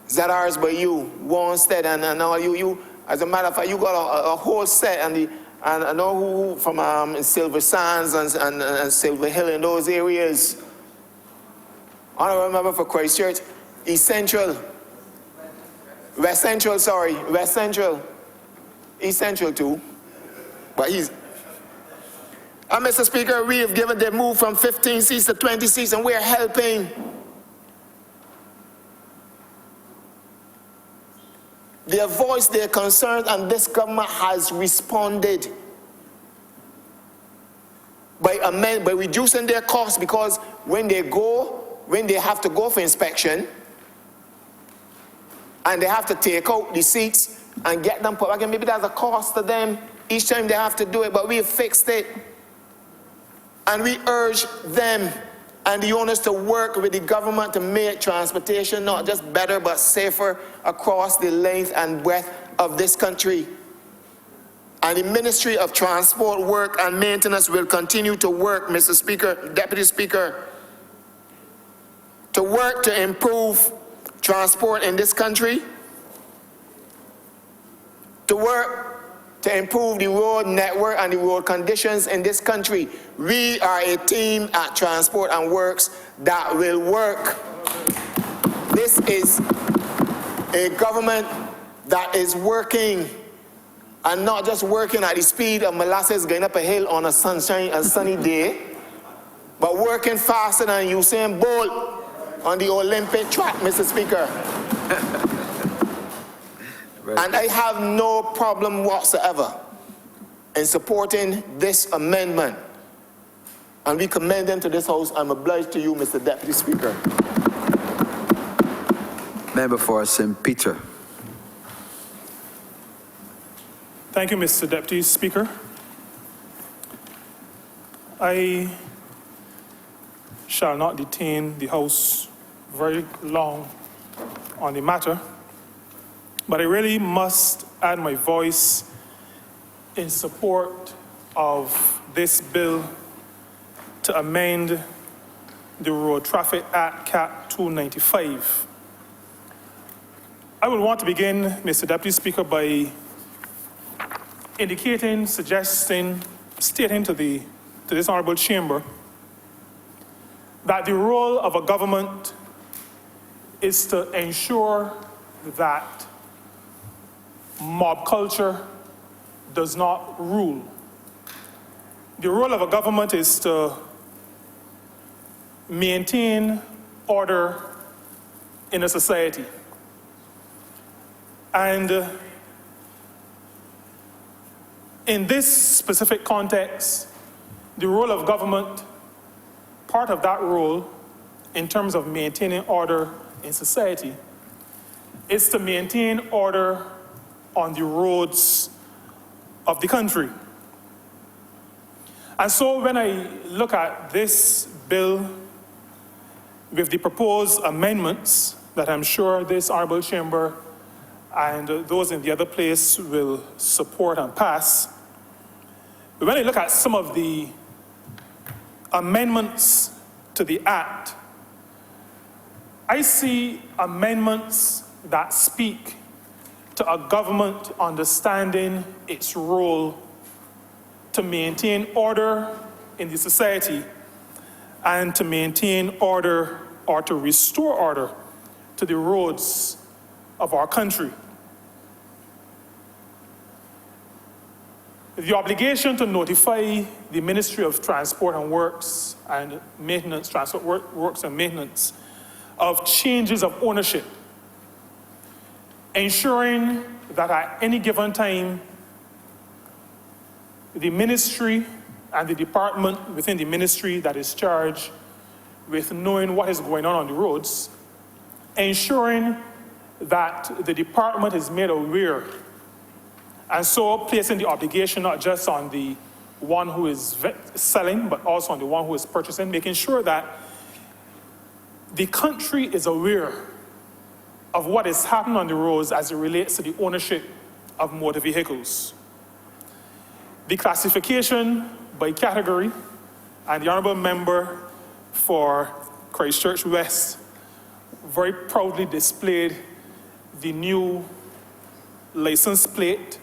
ZRs by you, Wanstead and all you, as a matter of fact, you got a whole set, and I know who from Silver Sands and Silver Hill and those areas. Honourable member for Christchurch, East Central, West Central, sorry, West Central, East Central too. But he's, Mr. Speaker, we have given the move from 15 seats to 20 seats, and we're helping. They have voiced their concerns, and this government has responded by reducing their costs, because when they have to go for inspection, and they have to take out the seats and get them put back in, maybe there's a cost to them each time they have to do it, but we have fixed it. And we urge them and the owners to work with the government to make transportation not just better but safer across the length and breadth of this country. And the Ministry of Transport, Work and Maintenance will continue to work, Mr. Speaker, Deputy Speaker, to work to improve transport in this country, to work to improve the road network and the road conditions in this country. We are a team at Transport and Works that will work. This is a government that is working, and not just working at the speed of molasses going up a hill on a sunny day, but working faster than Usain Bolt on the Olympic track, Mr. Speaker. And I have no problem whatsoever in supporting this amendment. And we commend them to this House. I'm obliged to you, Mr. Deputy Speaker. Member for St. Peter. Thank you, Mr. Deputy Speaker. I shall not detain the House very long on the matter, but I really must add my voice in support of this bill to amend the Road Traffic Act Cap 295. I would want to begin, Mr. Deputy Speaker, by indicating, suggesting, stating to this honourable chamber that the role of a government is to ensure that mob culture does not rule. The role of a government is to maintain order in a society. And in this specific context, the role of government, part of that role in terms of maintaining order in society, is to maintain order on the roads of the country. And so when I look at this bill with the proposed amendments that I'm sure this honourable chamber and those in the other place will support and pass, when I look at some of the amendments to the Act, I see amendments that speak to a government understanding its role to maintain order in the society and to maintain order or to restore order to the roads of our country. The obligation to notify the Ministry of Transport and Works and Maintenance, Transport Works and Maintenance, of changes of ownership, ensuring that at any given time, the ministry and the department within the ministry that is charged with knowing what is going on the roads, ensuring that the department is made aware, and so placing the obligation not just on the one who is selling, but also on the one who is purchasing, making sure that the country is aware of what is happening on the roads as it relates to the ownership of motor vehicles. The classification by category, and the honourable member for Christchurch West very proudly displayed the new license plate.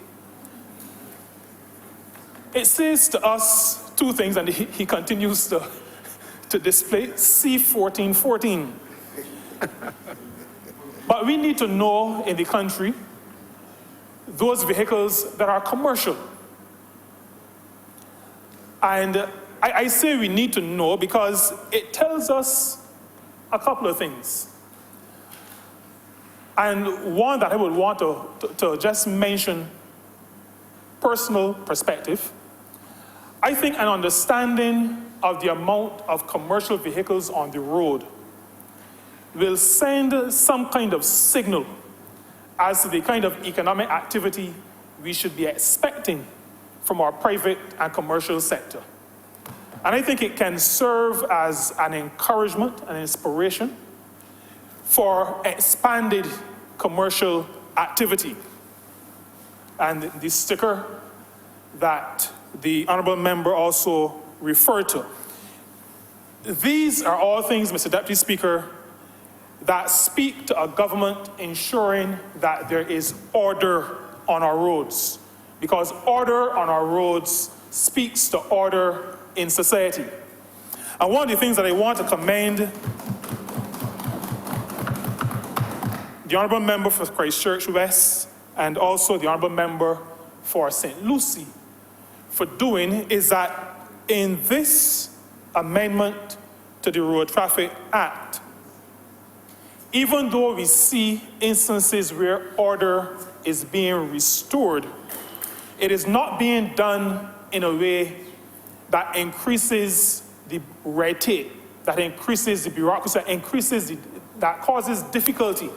It says to us two things, and he continues to display C1414. But we need to know in the country those vehicles that are commercial. And I say we need to know because it tells us a couple of things. And one that I would want to just mention, personal perspective. I think an understanding of the amount of commercial vehicles on the road will send some kind of signal as to the kind of economic activity we should be expecting from our private and commercial sector. And I think it can serve as an encouragement and inspiration for expanded commercial activity. And the sticker that the honourable member also referred to. These are all things, Mr. Deputy Speaker, that speak to a government ensuring that there is order on our roads. Because order on our roads speaks to order in society. And one of the things that I want to commend the honourable member for Christchurch West and also the honourable member for St. Lucie for doing is that in this amendment to the Road Traffic Act, even though we see instances where order is being restored, it is not being done in a way that increases the red tape, that increases the bureaucracy, that causes difficulty.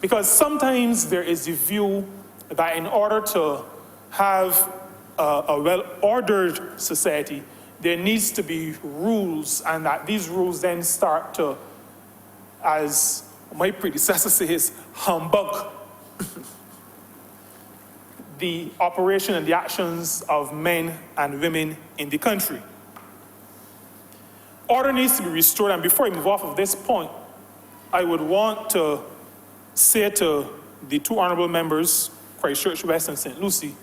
Because sometimes there is the view that in order to have a well-ordered society, there needs to be rules, and that these rules then start to, as my predecessor says, humbug the operation and the actions of men and women in the country. Order needs to be restored, and before I move off of this point, I would want to say to the two honourable members, Christchurch West and St. Lucie,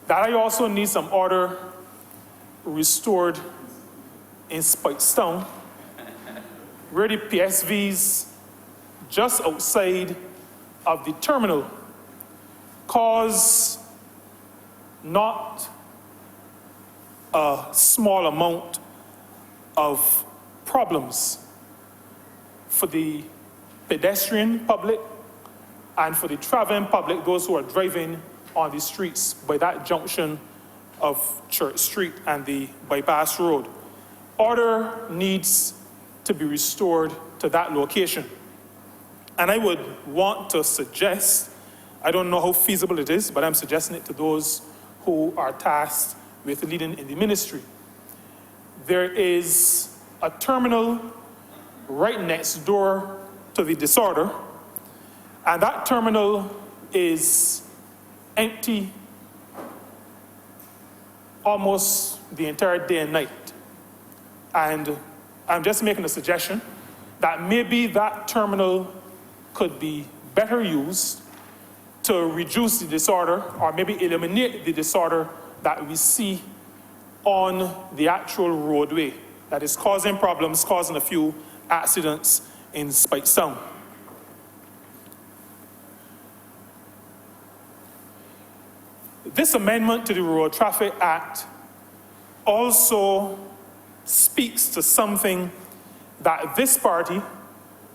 that I also need some order restored in Speightstown, where the PSVs just outside of the terminal cause not a small amount of problems for the pedestrian public and for the traveling public, those who are driving on the streets by that junction of Church Street and the bypass road. Order needs to be restored to that location. And I would want to suggest, I don't know how feasible it is, but I'm suggesting it to those who are tasked with leading in the ministry. There is a terminal right next door to the disorder, and that terminal is empty almost the entire day and night. And I'm just making a suggestion that maybe that terminal could be better used to reduce the disorder or maybe eliminate the disorder that we see on the actual roadway that is causing problems, causing a few accidents in Speightstown. This amendment to the Road Traffic Act also speaks to something that this party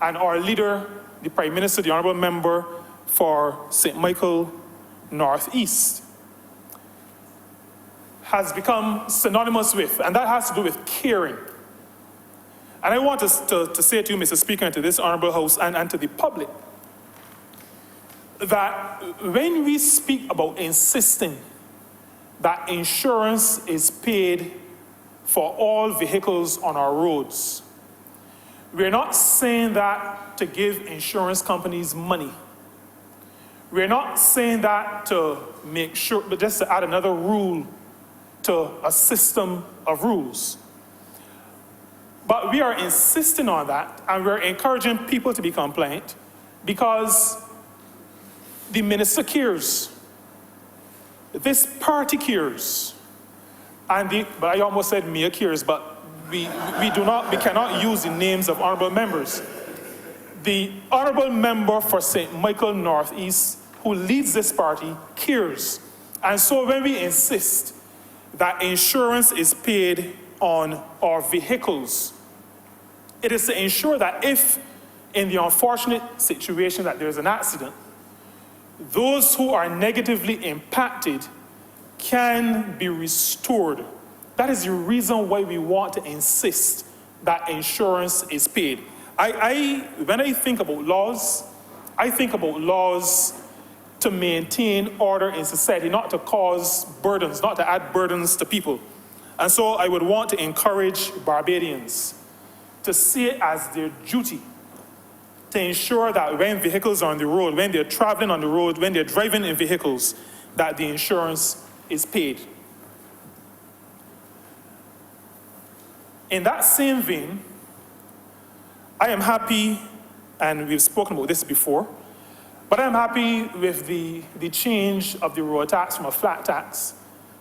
and our leader, the Prime Minister, the Honourable Member for St. Michael Northeast, has become synonymous with, and that has to do with caring. And I want to say to you, Mr. Speaker, and to this Honourable House and to the public, that when we speak about insisting that insurance is paid for all vehicles on our roads, we're not saying that to give insurance companies money. We're not saying that to make sure, but just to add another rule to a system of rules. But we are insisting on that, and we're encouraging people to be compliant because the minister cares. This party cares. And but I almost said Mia cares, but we cannot use the names of honourable members. the honourable member for St. Michael Northeast, who leads this party, cares. And so when we insist that insurance is paid on our vehicles, it is to ensure that if, in the unfortunate situation that there is an accident, those who are negatively impacted can be restored. That is the reason why we want to insist that insurance is paid. When I think about laws, I think about laws to maintain order in society, not to cause burdens, not to add burdens to people. And so I would want to encourage Barbadians to see it as their duty to ensure that when vehicles are on the road, when they're traveling on the road, when they're driving in vehicles, that the insurance is paid. In that same vein, I am happy, and we've spoken about this before, but I'm happy with the change of the road tax from a flat tax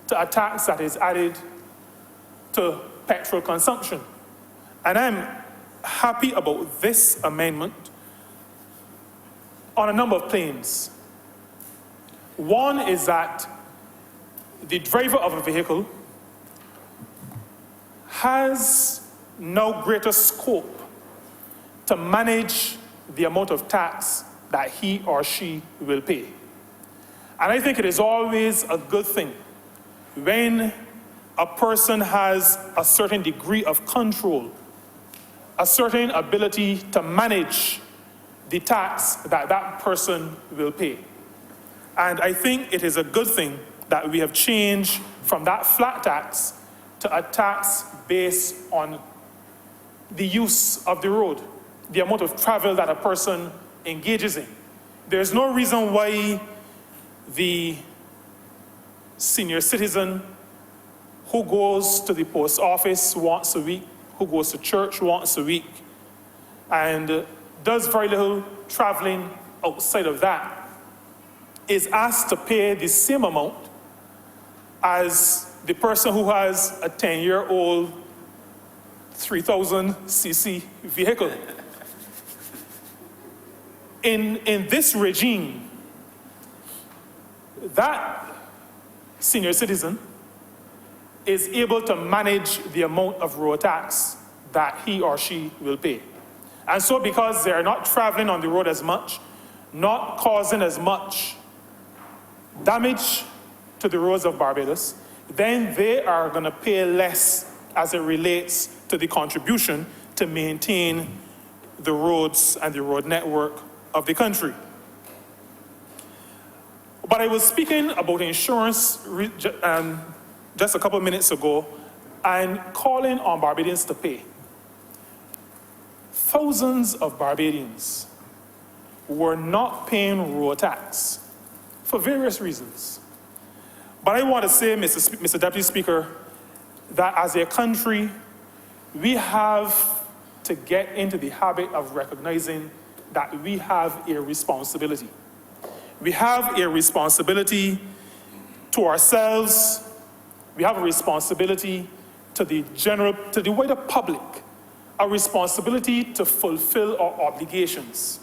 to a tax that is added to petrol consumption. And I'm happy about this amendment on a number of planes. One is that the driver of a vehicle has no greater scope to manage the amount of tax that he or she will pay. And I think it is always a good thing when a person has a certain degree of control, a certain ability to manage the tax that that person will pay. And I think it is a good thing that we have changed from that flat tax to a tax based on the use of the road, the amount of travel that a person engages in. There's no reason why the senior citizen who goes to the post office once a week, who goes to church once a week, and does very little traveling outside of that, is asked to pay the same amount as the person who has a 10-year-old 3,000cc vehicle. In this regime, that senior citizen is able to manage the amount of road tax that he or she will pay. And so because they're not traveling on the road as much, not causing as much damage to the roads of Barbados, then they are going to pay less as it relates to the contribution to maintain the roads and the road network of the country. But I was speaking about insurance just a couple of minutes ago and calling on Barbadians to pay. Thousands of Barbadians were not paying road tax for various reasons. But I want to say, Mr. Deputy Speaker, that as a country, we have to get into the habit of recognizing that we have a responsibility. We have a responsibility to ourselves. We have a responsibility to the wider public, a responsibility to fulfill our obligations.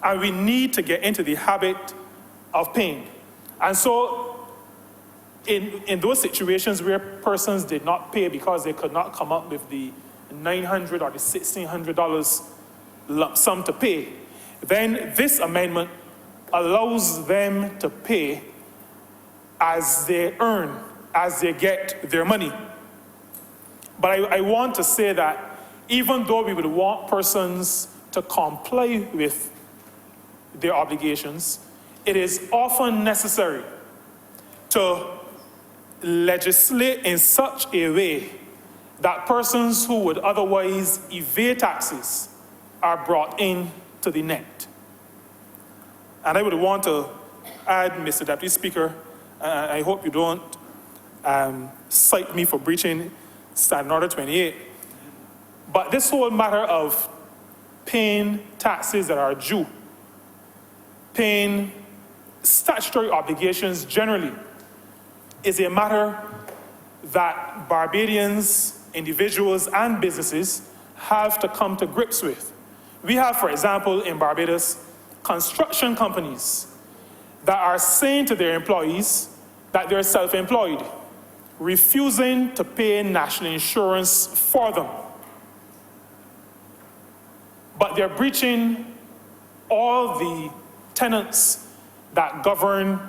And we need to get into the habit of paying. And so, in those situations where persons did not pay because they could not come up with the $900 or the $1,600 lump sum to pay, then this amendment allows them to pay as they earn, as they get their money. But I want to say that even though we would want persons to comply with their obligations, it is often necessary to legislate in such a way that persons who would otherwise evade taxes are brought in to the net. And I would want to add, Mr. Deputy Speaker, I hope you don't cite me for breaching Standing Order 28, but this whole matter of paying taxes that are due, paying statutory obligations generally, is a matter that Barbadians, individuals, and businesses have to come to grips with. We have, for example, in Barbados, construction companies that are saying to their employees that they're self-employed, refusing to pay national insurance for them. But they're breaching all the tenets that govern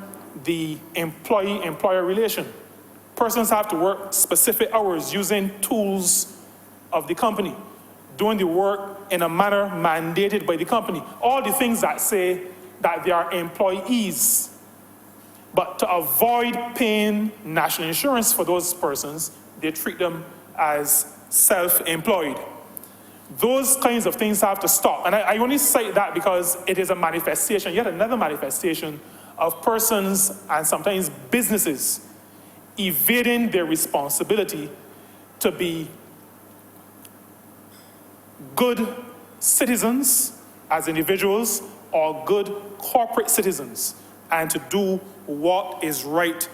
the employee-employer relation. Persons have to work specific hours using tools of the company, doing the work in a manner mandated by the company. All the things that say that they are employees. But to avoid paying national insurance for those persons, they treat them as self-employed. Those kinds of things have to stop. And I only cite that because it is a manifestation, yet another manifestation of persons and sometimes businesses evading their responsibility to be good citizens as individuals or good corporate citizens, and to do what is right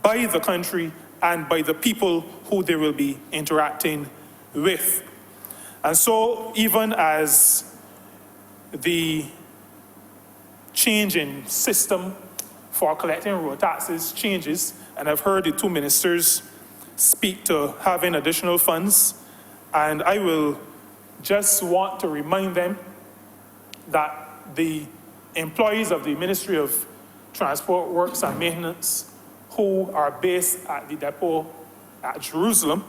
by the country and by the people who they will be interacting with. And so, even as the change in system for collecting road taxes changes, and I've heard the two ministers speak to having additional funds, and I will just want to remind them that the employees of the Ministry of Transport Works and Maintenance who are based at the depot at Jerusalem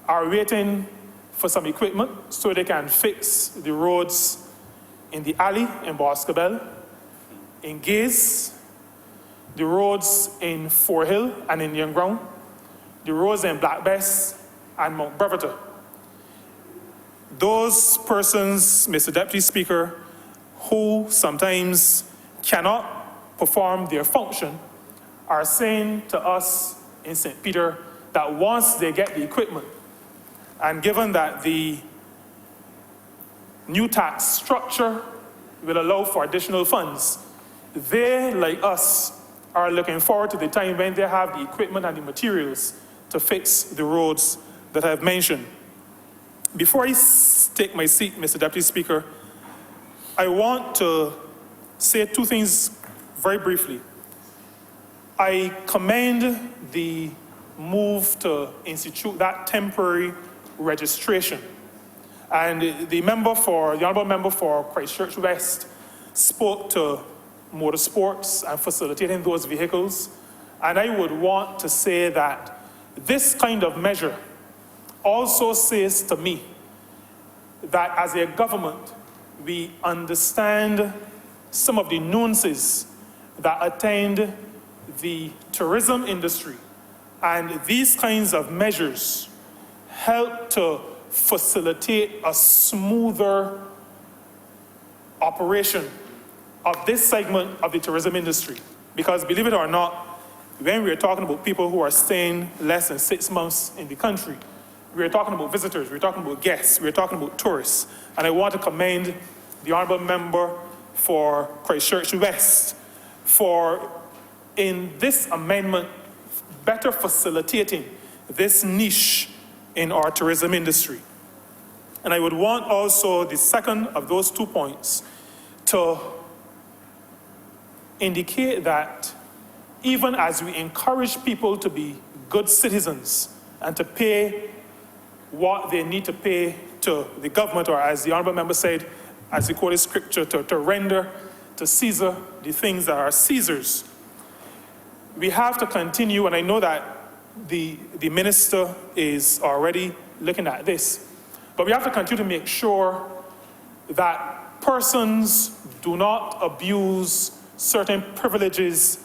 are waiting for some equipment so they can fix the roads in the alley in Boscobel, in Gaze, the roads in Fort Hill and Indian Ground, the roads in Black Bess and Mount Breverton. Those persons, Mr. Deputy Speaker, who sometimes cannot perform their function are saying to us in St. Peter that once they get the equipment, and given that the new tax structure will allow for additional funds, they, like us, are looking forward to the time when they have the equipment and the materials to fix the roads that I've mentioned. Before I take my seat, Mr. Deputy Speaker, I want to say two things very briefly. I commend the move to institute that temporary registration. And the Honourable Member for Christchurch West spoke to motorsports and facilitating those vehicles. And I would want to say that this kind of measure also says to me that as a government, we understand some of the nuances that attend the tourism industry. And these kinds of measures help to facilitate a smoother operation of this segment of the tourism industry. Because believe it or not, when we're talking about people who are staying less than 6 months in the country, we're talking about visitors, we're talking about guests, we're talking about tourists. And I want to commend the Honourable Member for Christchurch West for, in this amendment, better facilitating this niche in our tourism industry. And I would want also the second of those 2 points to indicate that even as we encourage people to be good citizens and to pay what they need to pay to the government, or as the Honourable Member said, as he quoted scripture, to render to Caesar the things that are Caesar's, we have to continue, and I know that the minister is already looking at this, but we have to continue to make sure that persons do not abuse certain privileges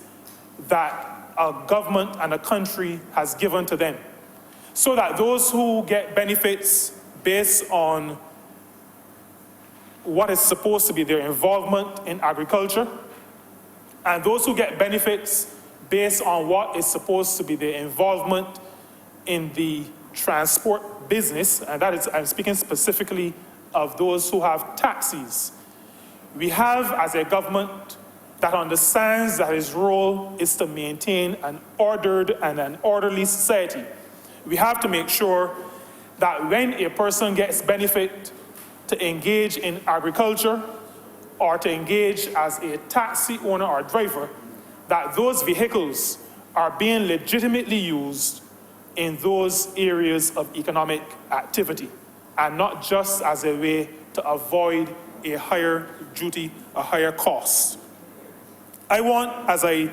that a government and a country has given to them, so that those who get benefits based on what is supposed to be their involvement in agriculture, and those who get benefits based on what is supposed to be their involvement in the transport business, and that is, I'm speaking specifically of those who have taxis. We have, as a government that understands that its role is to maintain an ordered and an orderly society, we have to make sure that when a person gets benefit to engage in agriculture or to engage as a taxi owner or driver, that those vehicles are being legitimately used in those areas of economic activity and not just as a way to avoid a higher duty, a higher cost. I want, as I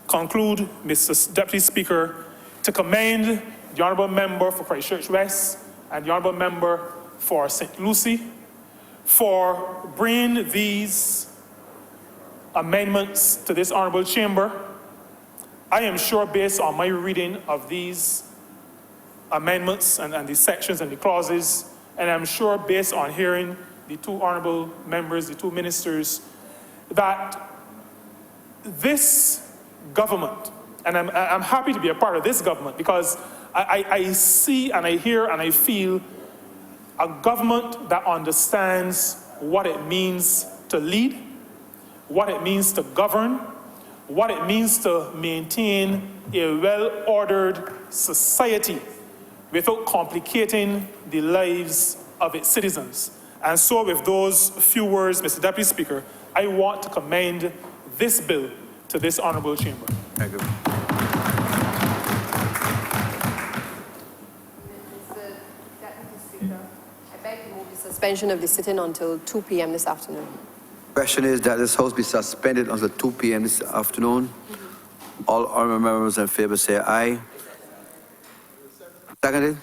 conclude, Mr. Deputy Speaker, to commend the Honourable Member for Christchurch West and the Honourable Member for St. Lucie for bringing these amendments to this Honourable Chamber. I am sure, based on my reading of these amendments and the sections and the clauses, and I'm sure based on hearing the two Honourable Members, the two Ministers, that this government, and I'm happy to be a part of this government because I see and I hear and I feel a government that understands what it means to lead, what it means to govern, what it means to maintain a well-ordered society without complicating the lives of its citizens. And so with those few words, Mr. Deputy Speaker, I want to commend this bill to this Honourable Chamber. Thank you. Mr. Deputy Speaker, I beg to move the suspension of the sitting until 2 p.m. this afternoon. Question is that this House be suspended until 2 p.m. this afternoon. All honourable members in favour say aye. Seconded.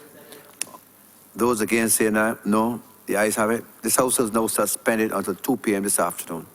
Those against say no. The ayes have it. This House is now suspended until 2 p.m. this afternoon.